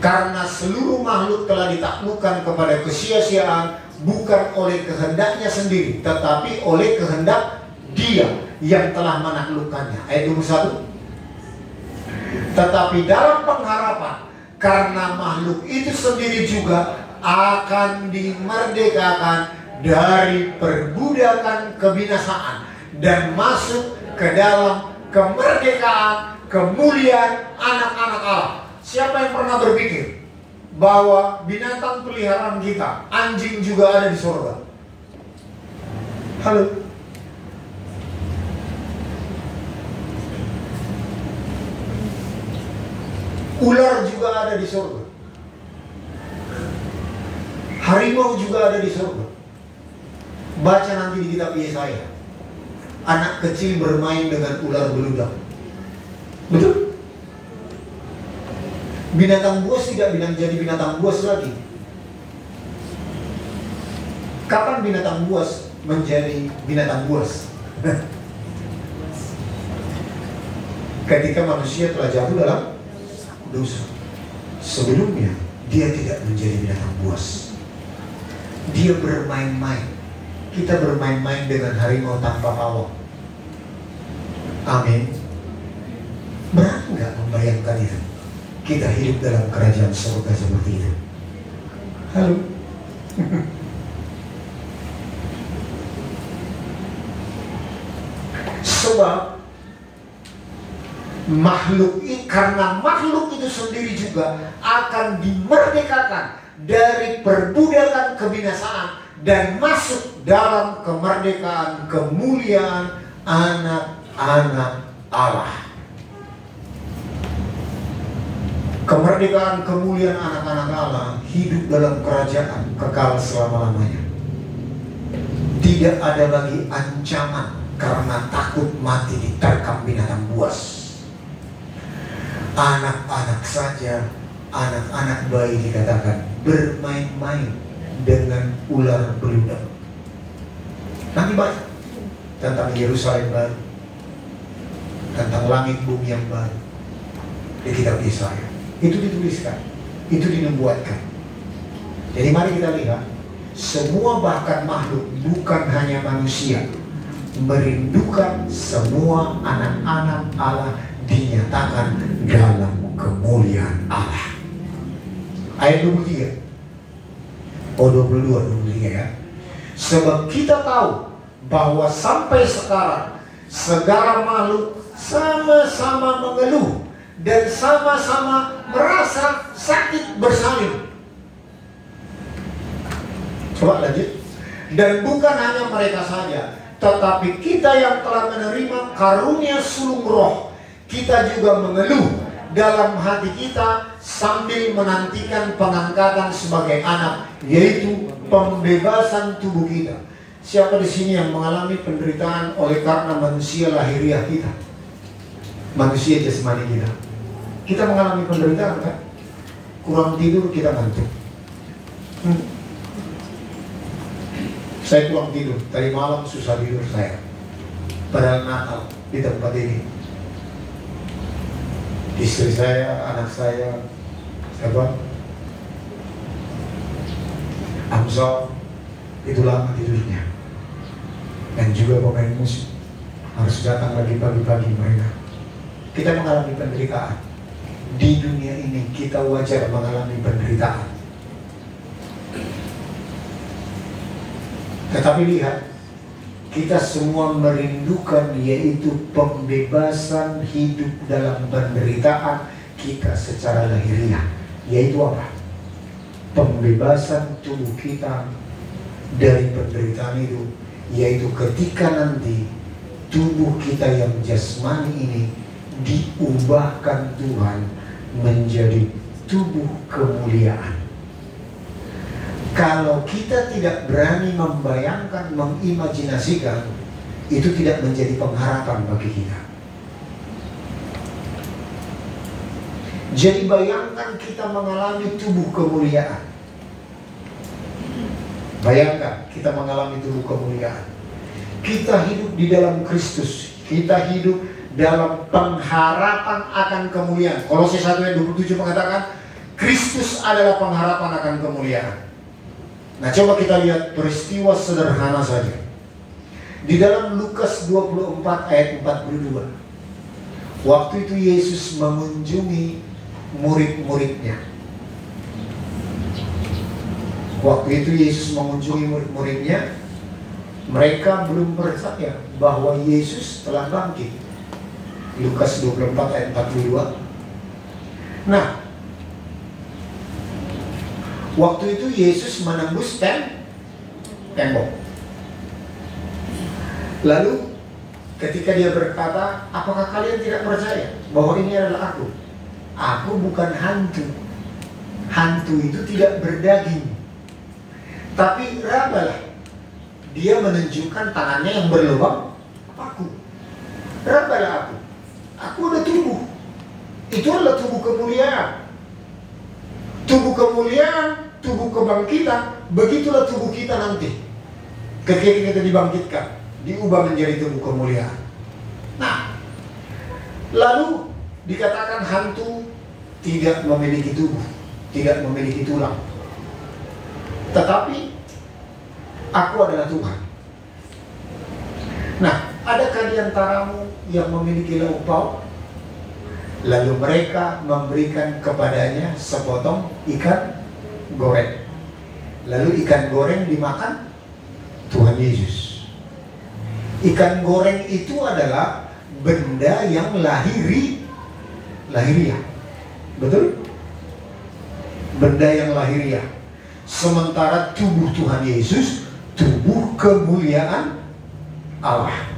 karena seluruh makhluk telah ditaklukkan kepada kesia-siaan, bukan oleh kehendaknya sendiri, tetapi oleh kehendak Dia yang telah menaklukkannya. Ayat 21. Tetapi dalam pengharapan, karena makhluk itu sendiri juga akan dimerdekakan dari perbudakan kebinasaan dan masuk ke dalam kemerdekaan kemuliaan anak-anak Allah. Siapa yang pernah berpikir bahwa binatang peliharaan kita, anjing juga ada di surga? Halo? Ular juga ada di surga. Harimau juga ada di surga. Baca nanti di kitab Yesaya. Anak kecil bermain dengan ular beludak. Betul? Binatang buas tidak jadi binatang buas lagi. Kapan binatang buas menjadi binatang buas? Ketika manusia telah jatuh dalam dosa. Sebelumnya dia tidak menjadi binatang buas. Dia bermain-main. Kita bermain-main dengan harimau tanpa pawang. Amin. Berat nggak membayangkan itu? Kita hidup dalam kerajaan surga seperti itu. Halo. Sebab karena makhluk itu sendiri juga akan dimerdekakan dari perbudakan kebinasaan dan masuk dalam kemerdekaan kemuliaan anak-anak Allah. Kemerdekaan kemuliaan anak-anak Allah hidup dalam kerajaan kekal selama-lamanya. Tidak ada lagi ancaman karena takut mati diterkam binatang buas. Anak-anak saja, anak-anak bayi dikatakan bermain-main dengan ular beludak. Nanti baca tentang Yerusalem baru, tentang langit bumi yang baru di kitab Yesaya. Itu dituliskan, itu dinubuatkan. Jadi mari kita lihat, semua bahkan makhluk, bukan hanya manusia, merindukan semua anak-anak Allah dinyatakan dalam kemuliaan Allah. Ayat 23. 22 ya. Sebab kita tahu bahwa sampai sekarang segala makhluk sama-sama mengeluh dan sama-sama merasa sakit bersalin. Coba lanjut. Dan bukan hanya mereka saja, tetapi kita yang telah menerima karunia sulung roh, kita juga mengeluh dalam hati kita sambil menantikan pengangkatan sebagai anak, yaitu pembebasan tubuh kita. Siapa di sini yang mengalami penderitaan oleh karena manusia lahiriah kita, manusia jasmani kita? Kita mengalami penderitaan kan? Kurang tidur kita ngantuk. Saya kurang tidur, tadi malam susah tidur saya. Padahal Natal di tempat ini. Istri saya, anak saya, siapa? Amsal, itu lama tidurnya. Dan juga pemain musik harus datang lagi pagi-pagi mereka. Kita mengalami penderitaan. Di dunia ini kita wajar mengalami penderitaan. Tetapi lihat, kita semua merindukan yaitu pembebasan hidup dalam penderitaan. kita secara lahiriah, yaitu apa? Pembebasan tubuh kita dari penderitaan itu, yaitu ketika nanti tubuh kita yang jasmani ini diubahkan Tuhan menjadi tubuh kemuliaan. Kalau kita tidak berani membayangkan, mengimajinasikan, itu tidak menjadi pengharapan bagi kita. Jadi bayangkan kita mengalami tubuh kemuliaan. Bayangkan kita mengalami tubuh kemuliaan. Kita hidup di dalam Kristus. Kita hidup dalam pengharapan akan kemuliaan. Kolose 1 ayat 27 mengatakan Kristus adalah pengharapan akan kemuliaan. Nah, coba kita lihat peristiwa sederhana saja. Di dalam Lukas 24 ayat 42. Waktu itu Yesus mengunjungi murid-muridnya. Waktu itu Yesus mengunjungi murid-muridnya. Mereka belum percaya bahwa Yesus telah bangkit. Lukas 24 ayat 42. Nah, waktu itu Yesus menembus tembok. Lalu ketika dia berkata, apakah kalian tidak percaya bahwa ini adalah aku? Aku bukan hantu. Hantu itu tidak berdaging. Tapi rabalah. Dia menunjukkan tangannya yang berlubang. Aku. Rabalah aku. Aku ada tubuh. Itu adalah tubuh kemuliaan. Tubuh kemuliaan, tubuh kebangkitan. Begitulah tubuh kita nanti. Ketika kita dibangkitkan, diubah menjadi tubuh kemuliaan. Nah, lalu dikatakan hantu tidak memiliki tubuh, tidak memiliki tulang. Tetapi aku adalah Tuhan. Nah, adakah di antaramu yang memiliki lauk pauk? Lalu mereka memberikan kepadanya sepotong ikan goreng. Lalu ikan goreng dimakan Tuhan Yesus. Ikan goreng itu adalah benda yang lahiriah. Betul? Benda yang lahiriah. Sementara tubuh Tuhan Yesus, tubuh kemuliaan Allah.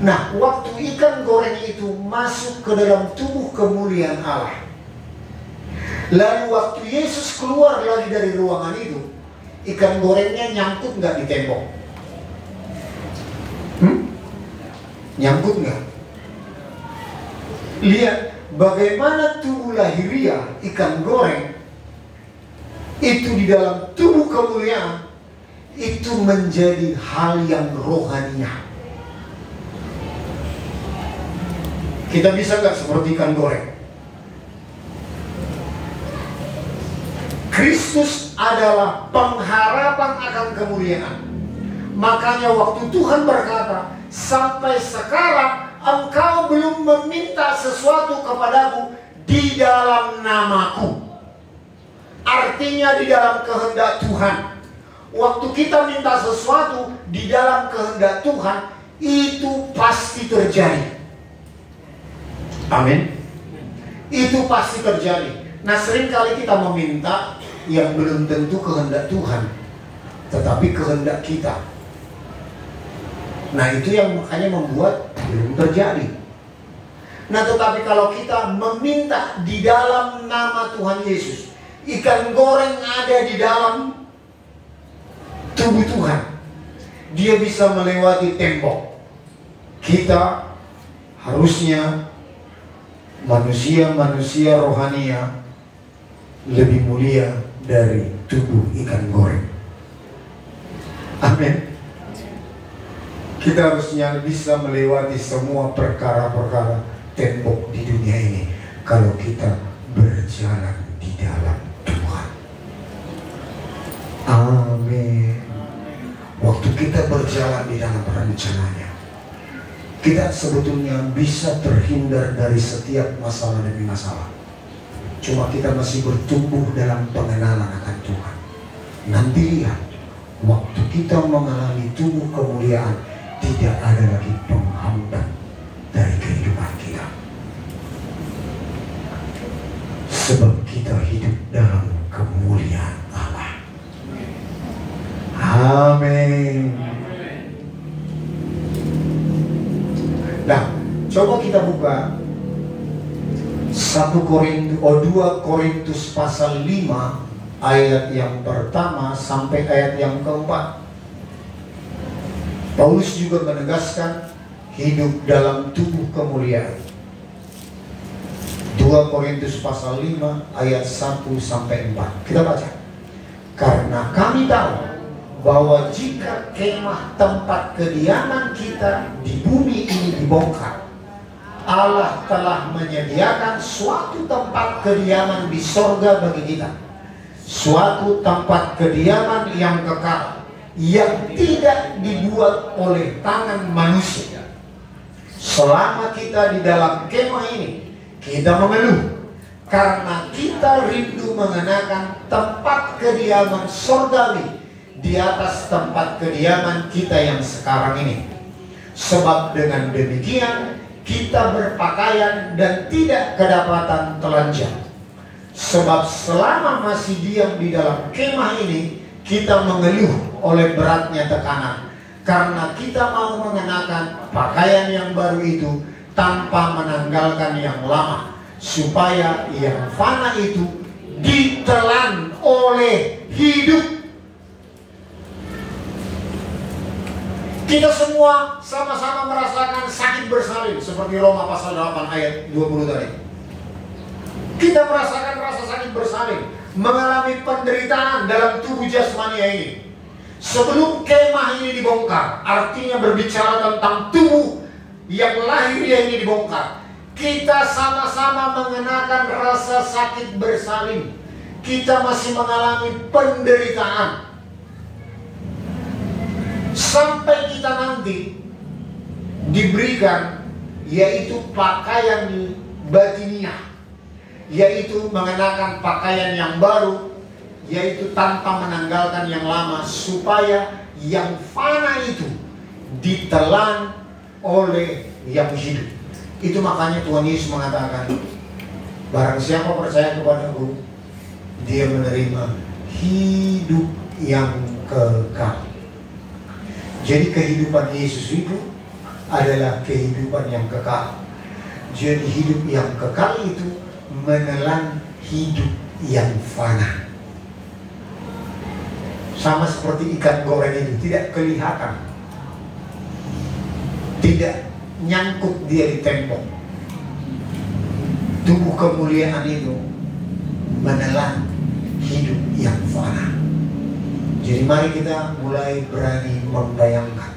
Nah, waktu ikan goreng itu masuk ke dalam tubuh kemuliaan Allah, lalu waktu Yesus keluar lagi dari ruangan itu, ikan gorengnya nyangkut nggak di tembok? Nyangkut nggak? Lihat bagaimana tubuh lahiriah ikan goreng itu di dalam tubuh kemuliaan itu menjadi hal yang rohaniah. Kita bisa nggak seperti ikan goreng? Kristus adalah pengharapan akan kemuliaan. Makanya waktu Tuhan berkata, sampai sekarang engkau belum meminta sesuatu kepadaku di dalam namaku. Artinya di dalam kehendak Tuhan. Waktu kita minta sesuatu di dalam kehendak Tuhan, itu pasti terjadi. Amin. Itu pasti terjadi. Nah, seringkali kita meminta yang belum tentu kehendak Tuhan, tetapi kehendak kita. Nah, itu yang makanya membuat belum terjadi. Nah, tetapi kalau kita meminta di dalam nama Tuhan Yesus, ikan goreng ada di dalam tubuh Tuhan, dia bisa melewati tembok. Kita harusnya manusia-manusia rohania lebih mulia dari tubuh ikan goreng. Amin. Kita harusnya bisa melewati semua perkara-perkara tembok di dunia ini kalau kita berjalan di dalam Tuhan. Amin. Waktu kita berjalan di dalam rencananya, kita sebetulnya bisa terhindar dari setiap masalah demi masalah. Cuma kita masih bertumbuh dalam pengenalan akan Tuhan. Nanti lihat, waktu kita mengalami tubuh kemuliaan, tidak ada lagi penghambat dari kehidupan kita. kita hidup dalam kemuliaan Allah. Amin. Nah, coba kita buka 2 Korintus pasal 5 ayat yang pertama sampai ayat yang keempat. Paulus juga menegaskan hidup dalam tubuh kemuliaan. 2 Korintus pasal 5 ayat 1 sampai 4. Kita baca. Karena kami tahu bahwa jika kemah tempat kediaman kita di bumi ini dibongkar, Allah telah menyediakan suatu tempat kediaman di sorga bagi kita, suatu tempat kediaman yang kekal, yang tidak dibuat oleh tangan manusia. Selama kita di dalam kemah ini, kita mengeluh karena kita rindu mengenakan tempat kediaman sorgawi di atas tempat kediaman kita yang sekarang ini. Sebab dengan demikian kita berpakaian dan tidak kedapatan telanjang. Sebab selama masih diam di dalam kemah ini, kita mengeluh oleh beratnya tekanan, karena kita mau mengenakan pakaian yang baru itu tanpa menanggalkan yang lama, supaya yang fana itu ditelan oleh hidup. Kita semua sama-sama merasakan sakit bersalin, seperti Roma pasal 8 ayat 20 tadi. Kita merasakan rasa sakit bersalin, mengalami penderitaan dalam tubuh jasmania ini. Sebelum kemah ini dibongkar, artinya berbicara tentang tubuh yang lahiriah ini dibongkar, kita sama-sama mengenakan rasa sakit bersalin. Kita masih mengalami penderitaan sampai kita nanti diberikan yaitu pakaian batiniah, yaitu mengenakan pakaian yang baru, yaitu tanpa menanggalkan yang lama, supaya yang fana itu ditelan oleh yang hidup. Itu makanya Tuhan Yesus mengatakan, barang siapa percaya kepadaku, dia menerima hidup yang kekal. Jadi kehidupan Yesus itu adalah kehidupan yang kekal. Jadi hidup yang kekal itu menelan hidup yang fana. Sama seperti ikan goreng itu, tidak kelihatan, tidak nyangkut dia di tembok. Tubuh kemuliaan itu menelan hidup yang fana. Jadi mari kita mulai berani membayangkan,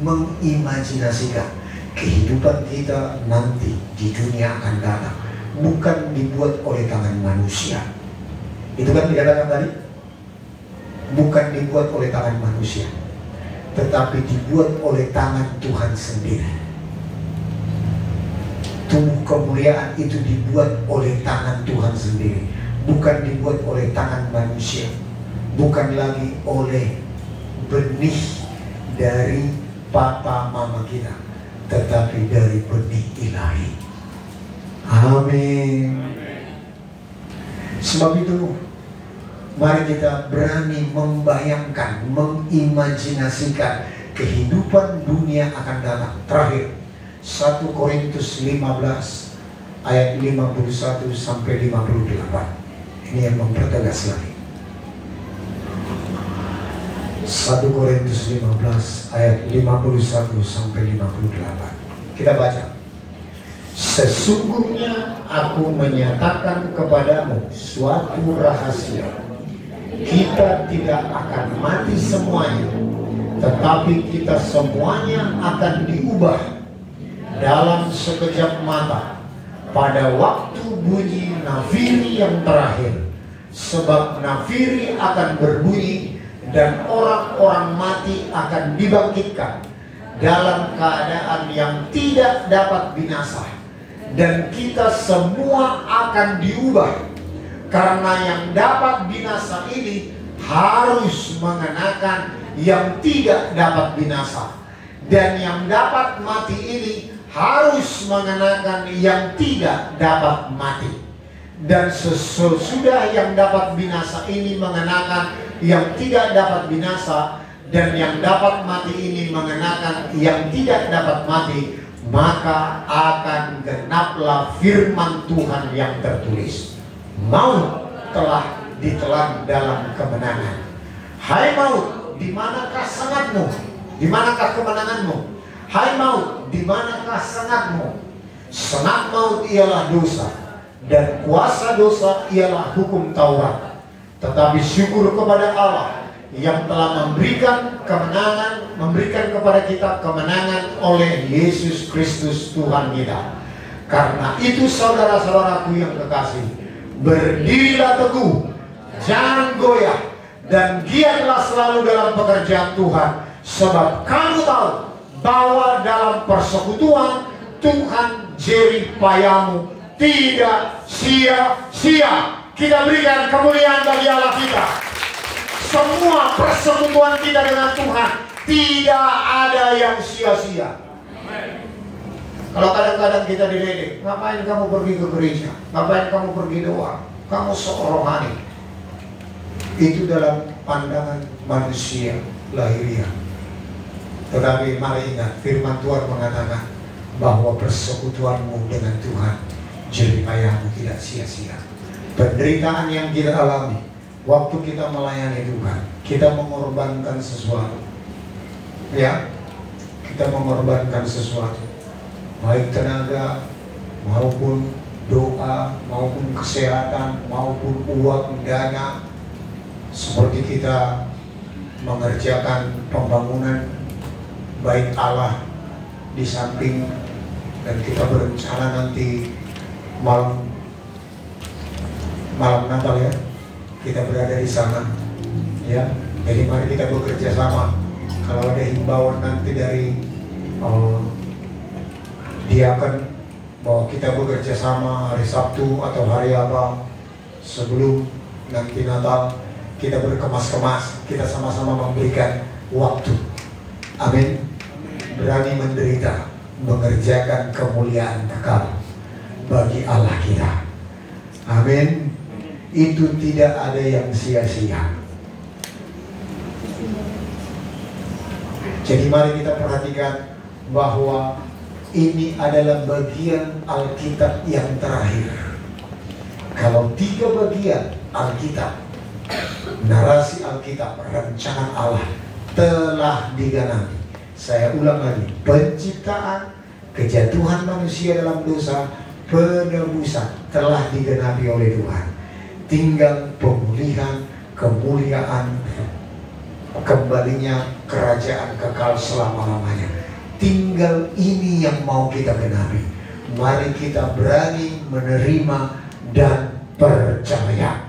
mengimajinasikan kehidupan kita nanti di dunia akan datang, bukan dibuat oleh tangan manusia. Itu kan dikatakan tadi, bukan dibuat oleh tangan manusia, tetapi dibuat oleh tangan Tuhan sendiri. Tubuh kemuliaan itu dibuat oleh tangan Tuhan sendiri, bukan dibuat oleh tangan manusia, bukan lagi oleh benih dari papa mama kita, tetapi dari benih ilahi. Amin. Sebab itu mari kita berani membayangkan, mengimajinasikan kehidupan dunia akan datang. Terakhir, 1 Korintus 15 ayat 51 sampai 58. Ini yang mempertegas lagi. 1 Korintus 15 ayat 51 sampai 58. Kita baca. Sesungguhnya aku menyatakan kepadamu suatu rahasia. Kita tidak akan mati semuanya, tetapi kita semuanya akan diubah dalam sekejap mata, pada waktu bunyi nafiri yang terakhir. Sebab nafiri akan berbunyi, dan orang-orang mati akan dibangkitkan dalam keadaan yang tidak dapat binasa, dan kita semua akan diubah, karena yang dapat binasa ini harus mengenakan yang tidak dapat binasa, dan yang dapat mati ini harus mengenakan yang tidak dapat mati. Dan sesudah yang dapat binasa ini mengenakan yang tidak dapat binasa, dan yang dapat mati ini mengenakan yang tidak dapat mati, maka akan genaplah firman Tuhan yang tertulis, maut telah ditelan dalam kemenangan. Hai maut, di manakah sengatmu? Di manakah kemenanganmu? Hai maut, di manakah sengatmu? Sengat maut ialah dosa, dan kuasa dosa ialah hukum Taurat. Tetapi syukur kepada Allah yang telah memberikan kemenangan, memberikan kepada kita kemenangan oleh Yesus Kristus Tuhan kita. Karena itu saudara-saudaraku yang kekasih, berdirilah teguh, jangan goyah, dan giatlah selalu dalam pekerjaan Tuhan, sebab kamu tahu bahwa dalam persekutuan Tuhan jerih payamu tidak sia-sia. Kita berikan kemuliaan bagi Allah kita. Semua persekutuan kita dengan Tuhan tidak ada yang sia-sia. Kalau kadang-kadang kita diledek, ngapain kamu pergi ke gereja? Ngapain kamu pergi doa? Kamu sok rohani. Itu dalam pandangan manusia lahiriah. Tetapi mari ingat, firman Tuhan mengatakan bahwa persekutuanmu dengan Tuhan jerih payahmu tidak sia-sia. Penderitaan yang kita alami waktu kita melayani Tuhan, kita mengorbankan sesuatu, ya, kita mengorbankan sesuatu, baik tenaga maupun doa, maupun kesehatan, maupun uang, dana. Seperti kita mengerjakan pembangunan bait Allah di samping, dan kita berencana nanti malam Natal ya, kita berada di sana ya. Jadi mari kita bekerja sama. Kalau ada himbauan nanti dari diaken bahwa kita bekerja sama hari Sabtu atau hari apa sebelum nanti Natal, kita berkemas-kemas, kita sama-sama memberikan waktu. Amin. Berani menderita, mengerjakan kemuliaan kekal bagi Allah kita. Amin. Itu tidak ada yang sia-sia. Jadi mari kita perhatikan bahwa ini adalah bagian Alkitab yang terakhir. Kalau 3 bagian Alkitab, narasi Alkitab, rancangan Allah telah digenapi. Saya ulang lagi, penciptaan, kejatuhan manusia dalam dosa, penebusan telah digenapi oleh Tuhan. Tinggal pemulihan, kemuliaan, kembalinya kerajaan kekal selama-lamanya. Tinggal ini yang mau kita genapi. Mari kita berani menerima dan percaya.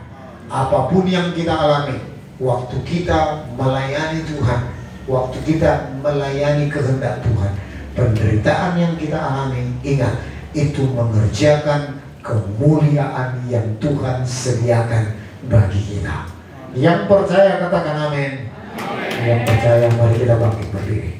Apapun yang kita alami, waktu kita melayani Tuhan, waktu kita melayani kehendak Tuhan, penderitaan yang kita alami, ingat, itu mengerjakan kemuliaan yang Tuhan sediakan bagi kita. Yang percaya katakan amin. Yang percaya mari kita bangkit berdiri.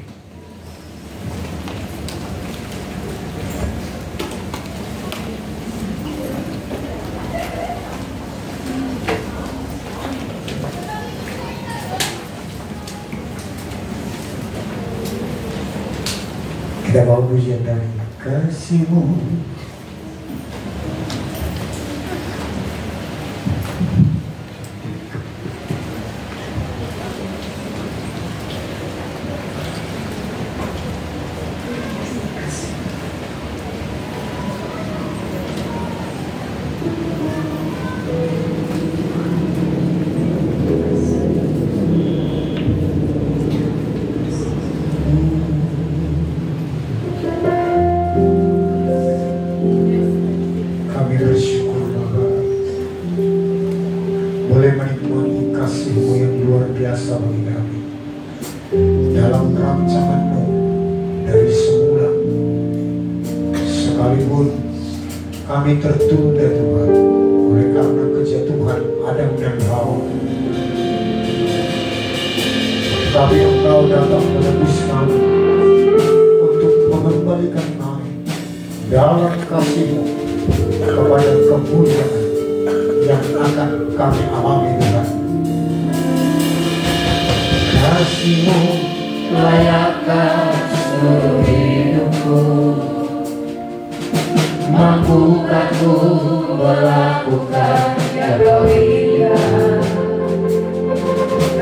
Kita bawa pujian dari kasih-Mu. Kami tertunda Tuhan oleh karena kejatuhan Adam dan Hawa, tapi Engkau datang menebus kami untuk mengembalikan kami dalam kasih-Mu kepada kemuliaan akan kami alami Tuhan. Kasih-Mu layakkan seluruh hidupku, mampukan ku melakukan yang Kau inginkan.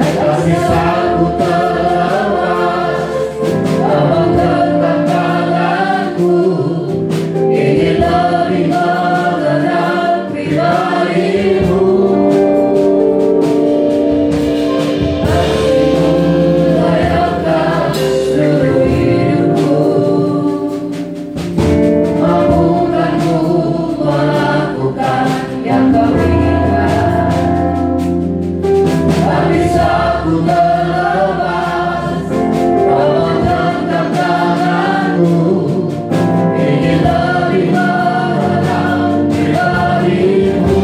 Tak bisa ku terlepas, Kau menggenggam tanganku, ingin lebih mengenal pribadi-Mu. Kasih-Mu layakkan seluruh hidupku, mampukan ku melakukan yang Kau inginkan. Tak bisa ku terlepas, Kau menggenggam tanganku, ingin lebih mengenal pribadi-Mu.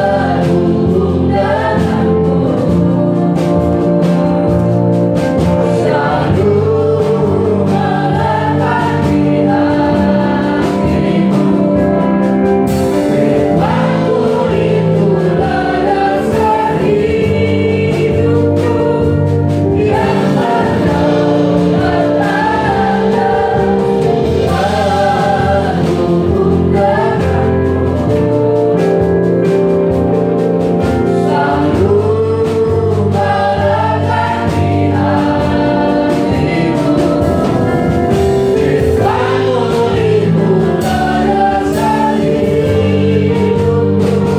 Berhubung denganmu, selalu melengkapi hatimu. Firman-Mu itulah dasar hidupku, yang penuh bertanda.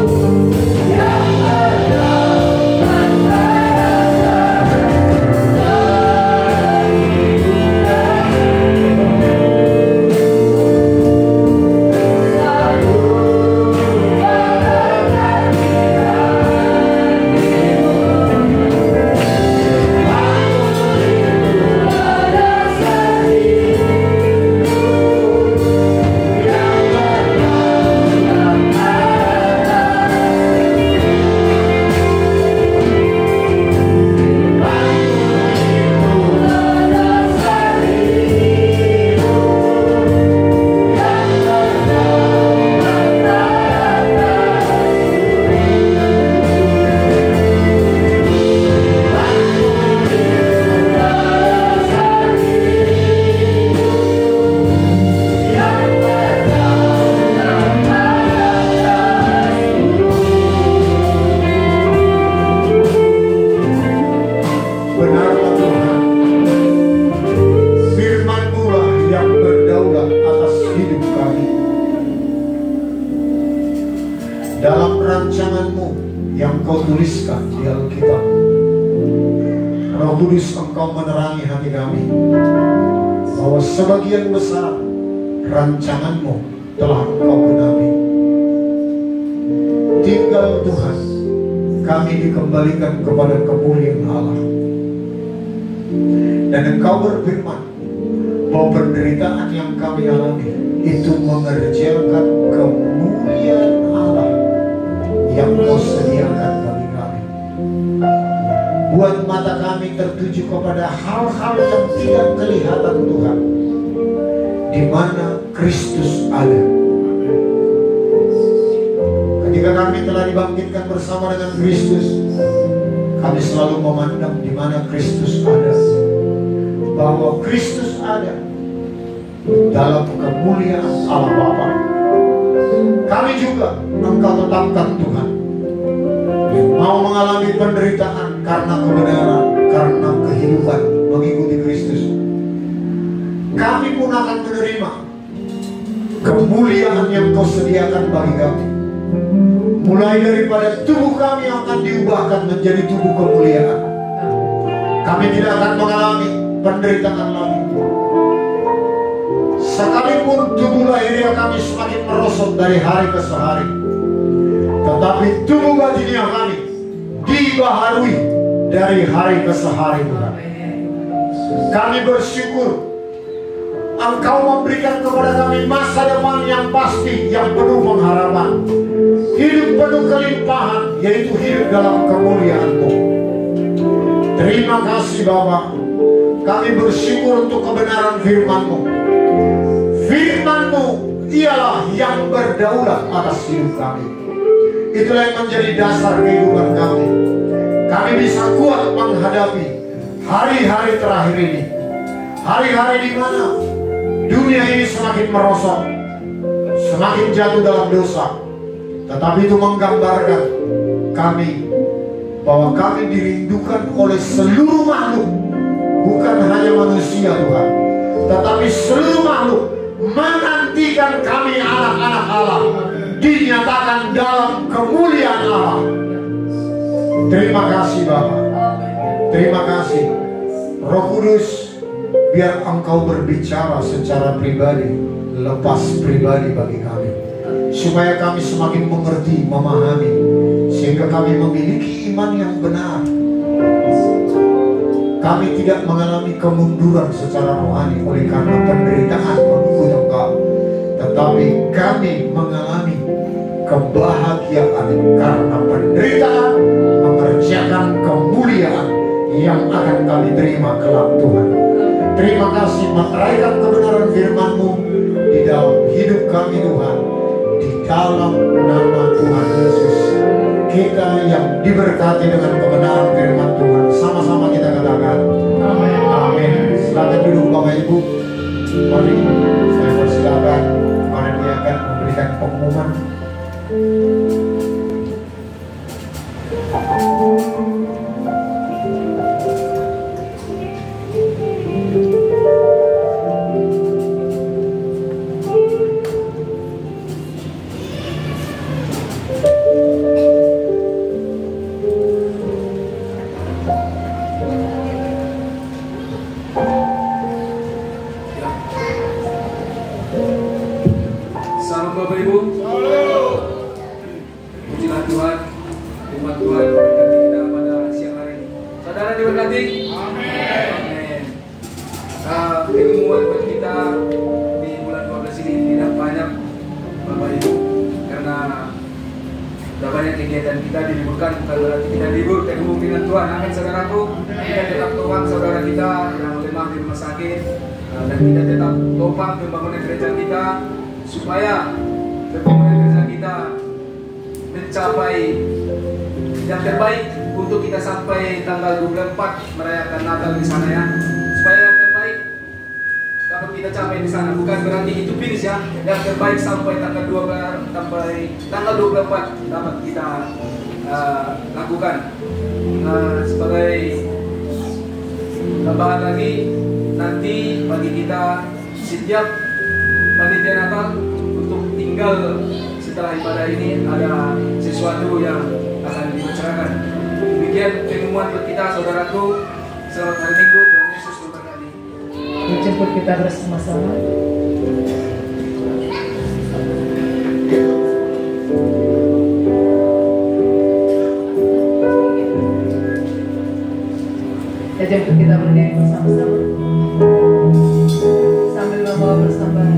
Berhubung denganmu, selalu melengkapi hatimu. Firman-Mu itulah dasar hidupku, yang penuh Benarlah Tuhan, firman-Mu lah yang berdaulat atas hidup kami. Dalam rancangan-Mu yang Kau tuliskan di Alkitab, Roh Kudus Engkau menerangi hati kami bahwa sebagian besar rancangan-Mu telah Engkau genapi. Tinggal Tuhan, kami dikembalikan kepada kemuliaan Allah. Dan Engkau berfirman bahwa penderitaan yang kami alami itu mengerjakan kemuliaan Allah yang Kau sediakan bagi kami. Buat mata kami tertuju kepada hal-hal yang tidak kelihatan Tuhan, di mana Kristus ada. Ketika kami telah dibangkitkan bersama dengan Kristus, kami selalu memandang di mana Kristus ada, bahwa Kristus ada dalam kemuliaan Allah Bapa. Kami juga Engkau tetapkan Tuhan, yang mau mengalami penderitaan karena kebenaran, karena kehidupan mengikuti Kristus. Kami pun akan menerima kemuliaan yang Kau sediakan bagi kami. Mulai daripada tubuh kami yang akan diubahkan menjadi tubuh kemuliaan. Kami tidak akan mengalami penderitaan lagi. Sekalipun tubuh lahiriah kami semakin merosot dari hari ke hari, tetapi tubuh batiniah kami dibaharui dari hari ke hari. Kami bersyukur Engkau memberikan kepada kami masa depan yang pasti, yang penuh pengharapan, hidup penuh kelimpahan, yaitu hidup dalam kemuliaan-Mu. Terima kasih Bapa. Kami bersyukur untuk kebenaran firman-Mu. Firman-Mu Dialah yang berdaulat atas hidup kami. Itulah yang menjadi dasar kehidupan kami. Kami bisa kuat menghadapi hari-hari terakhir ini. Hari-hari di mana dunia ini semakin merosot, semakin jatuh dalam dosa. Tetapi itu menggambarkan kami bahwa kami dirindukan oleh seluruh makhluk. Bukan hanya manusia Tuhan, tetapi seluruh makhluk menantikan kami anak-anak Allah dinyatakan dalam kemuliaan Allah. Terima kasih Bapa. Terima kasih Roh Kudus, biar Engkau berbicara secara pribadi, lepas pribadi bagi kami, supaya kami semakin mengerti, memahami, sehingga kami memiliki iman yang benar. Kami tidak mengalami kemunduran secara rohani oleh karena penderitaan mengikut Engkau, tetapi kami mengalami kebahagiaan karena penderitaan mengerjakan kemuliaan yang akan kami terima kelak Tuhan. Terima kasih meteraikan kebenaran firman-Mu di dalam hidup kami Tuhan. Di dalam nama Tuhan Yesus, kita yang diberkati dengan kebenaran firman Tuhan, sama-sama kita katakan amin. Amin. Silakan duduk Bapak Ibu. Mari saya persilakan Mari dia akan memberikan pengumuman. Salam Bapak Ibu. Pujilah Tuhan, firman Tuhan memberkati kita pada siang hari ini. Saudara diberkati. Amin. Ilmuwan buat kita di bulan 12 ini tidak banyak Bapak Ibu, karena sudah banyak kegiatan kita diliburkan. Bukan berarti kita libur, ketemu dengan Tuhan. Amin saudaraku. Kita tetap topang saudara kita yang lemah di rumah sakit, dan kita tetap topang pembangunan gereja kita, supaya pembangunan gereja kita mencapai yang terbaik untuk kita sampai tanggal 24 merayakan Natal di sana ya. Supaya yang terbaik dapat kita capai di sana. Bukan berarti itu finish ya. Yang terbaik sampai tanggal 24 dapat kita lakukan. Sebagai tambahan lagi, nanti bagi kita setiap panitia Natal untuk tinggal setelah ibadah ini ada sesuatu yang akan dibicarakan. Demikian pengumuman buat kita saudaraku. Selamat hari Minggu, Tuhan Yesus memberkati. Dijemput kita bersama-sama. Dijemput kita berdiri bersama-sama sambil membawa persembahan.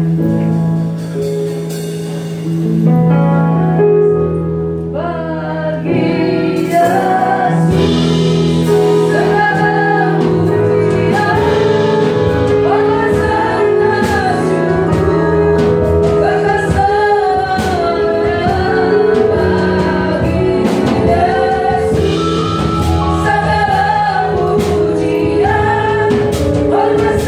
Segala pujian, hormat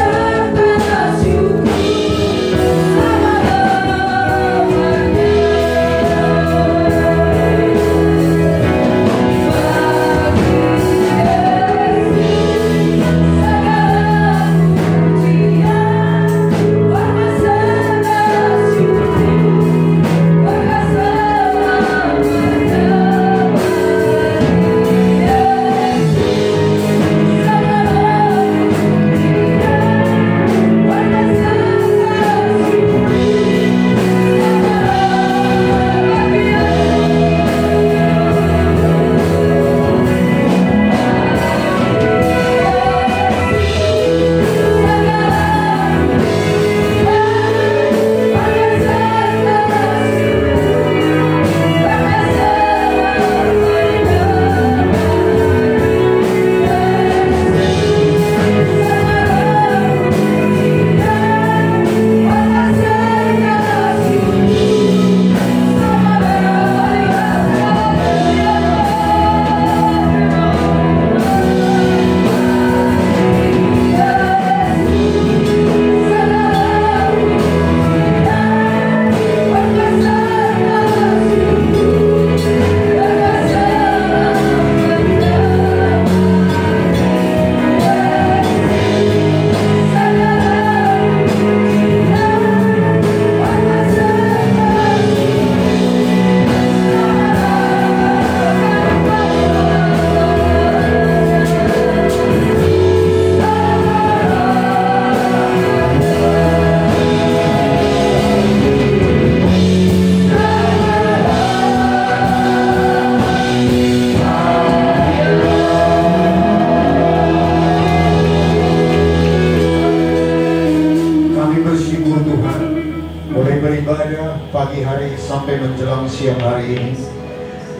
sampai menjelang siang hari ini.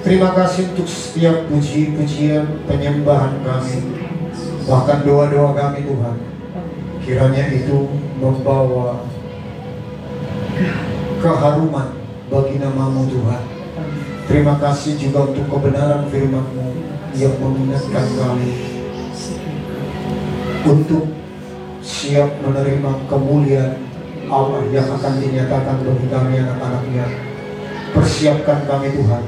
Terima kasih untuk setiap puji-pujian, penyembahan kami, bahkan doa-doa kami Tuhan. Kiranya itu membawa keharuman bagi nama-Mu Tuhan. Terima kasih juga untuk kebenaran firman-Mu yang mengingatkan kami untuk siap menerima kemuliaan Allah yang akan dinyatakan bagi kami anak-anak-Nya. Persiapkan kami Tuhan,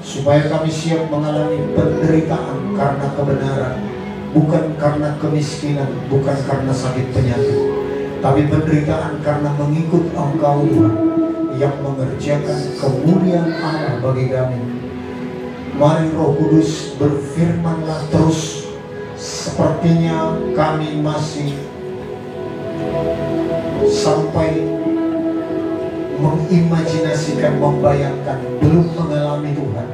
supaya kami siap mengalami penderitaan karena kebenaran, bukan karena kemiskinan, bukan karena sakit penyakit, tapi penderitaan karena mengikut Engkau Tuhan yang mengerjakan kemuliaan Allah bagi kami. Mari Roh Kudus berfirmanlah terus. Sepertinya kami masih sampai mengimajinasikan, membayangkan, belum mengalami Tuhan.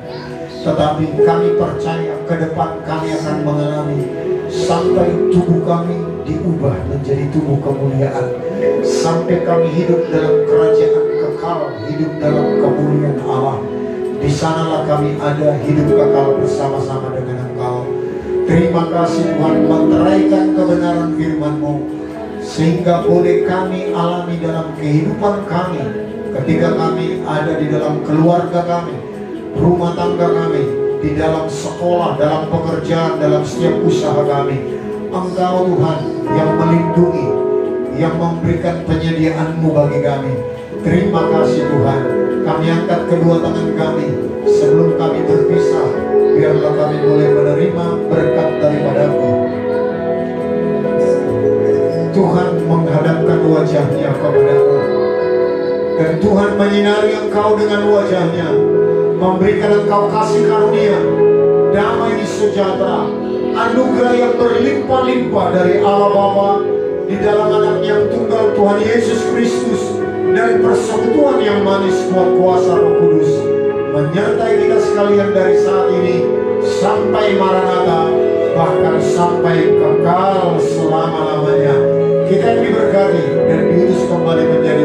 Tetapi kami percaya ke depan kami akan mengalami, sampai tubuh kami diubah menjadi tubuh kemuliaan, sampai kami hidup dalam kerajaan kekal, hidup dalam kemuliaan Allah. Di sanalah kami ada, hidup kekal bersama-sama dengan Engkau. Terima kasih Tuhan, menteraikan kebenaran firman-Mu, sehingga boleh kami alami dalam kehidupan kami, ketika kami ada di dalam keluarga kami, rumah tangga kami, di dalam sekolah, dalam pekerjaan, dalam setiap usaha kami. Engkau Tuhan yang melindungi, yang memberikan penyediaan-Mu bagi kami. Terima kasih Tuhan. Kami angkat kedua tangan kami sebelum kami berpisah. Biarlah kami boleh menerima berkat daripada-Mu. Tuhan menghadapkan wajah-Nya kepada-Mu, dan Tuhan menyinari engkau dengan wajah-Nya, memberikan engkau kasih karunia, damai sejahtera, anugerah yang berlimpah-limpah dari Allah Bapa di dalam Anak yang tunggal Tuhan Yesus Kristus, dan persekutuan yang manis buat kuasa Roh Kudus menyertai kita sekalian dari saat ini sampai Maranatha, bahkan sampai kekal selama-lamanya. Kita yang diberkati dan diutus kembali menjadi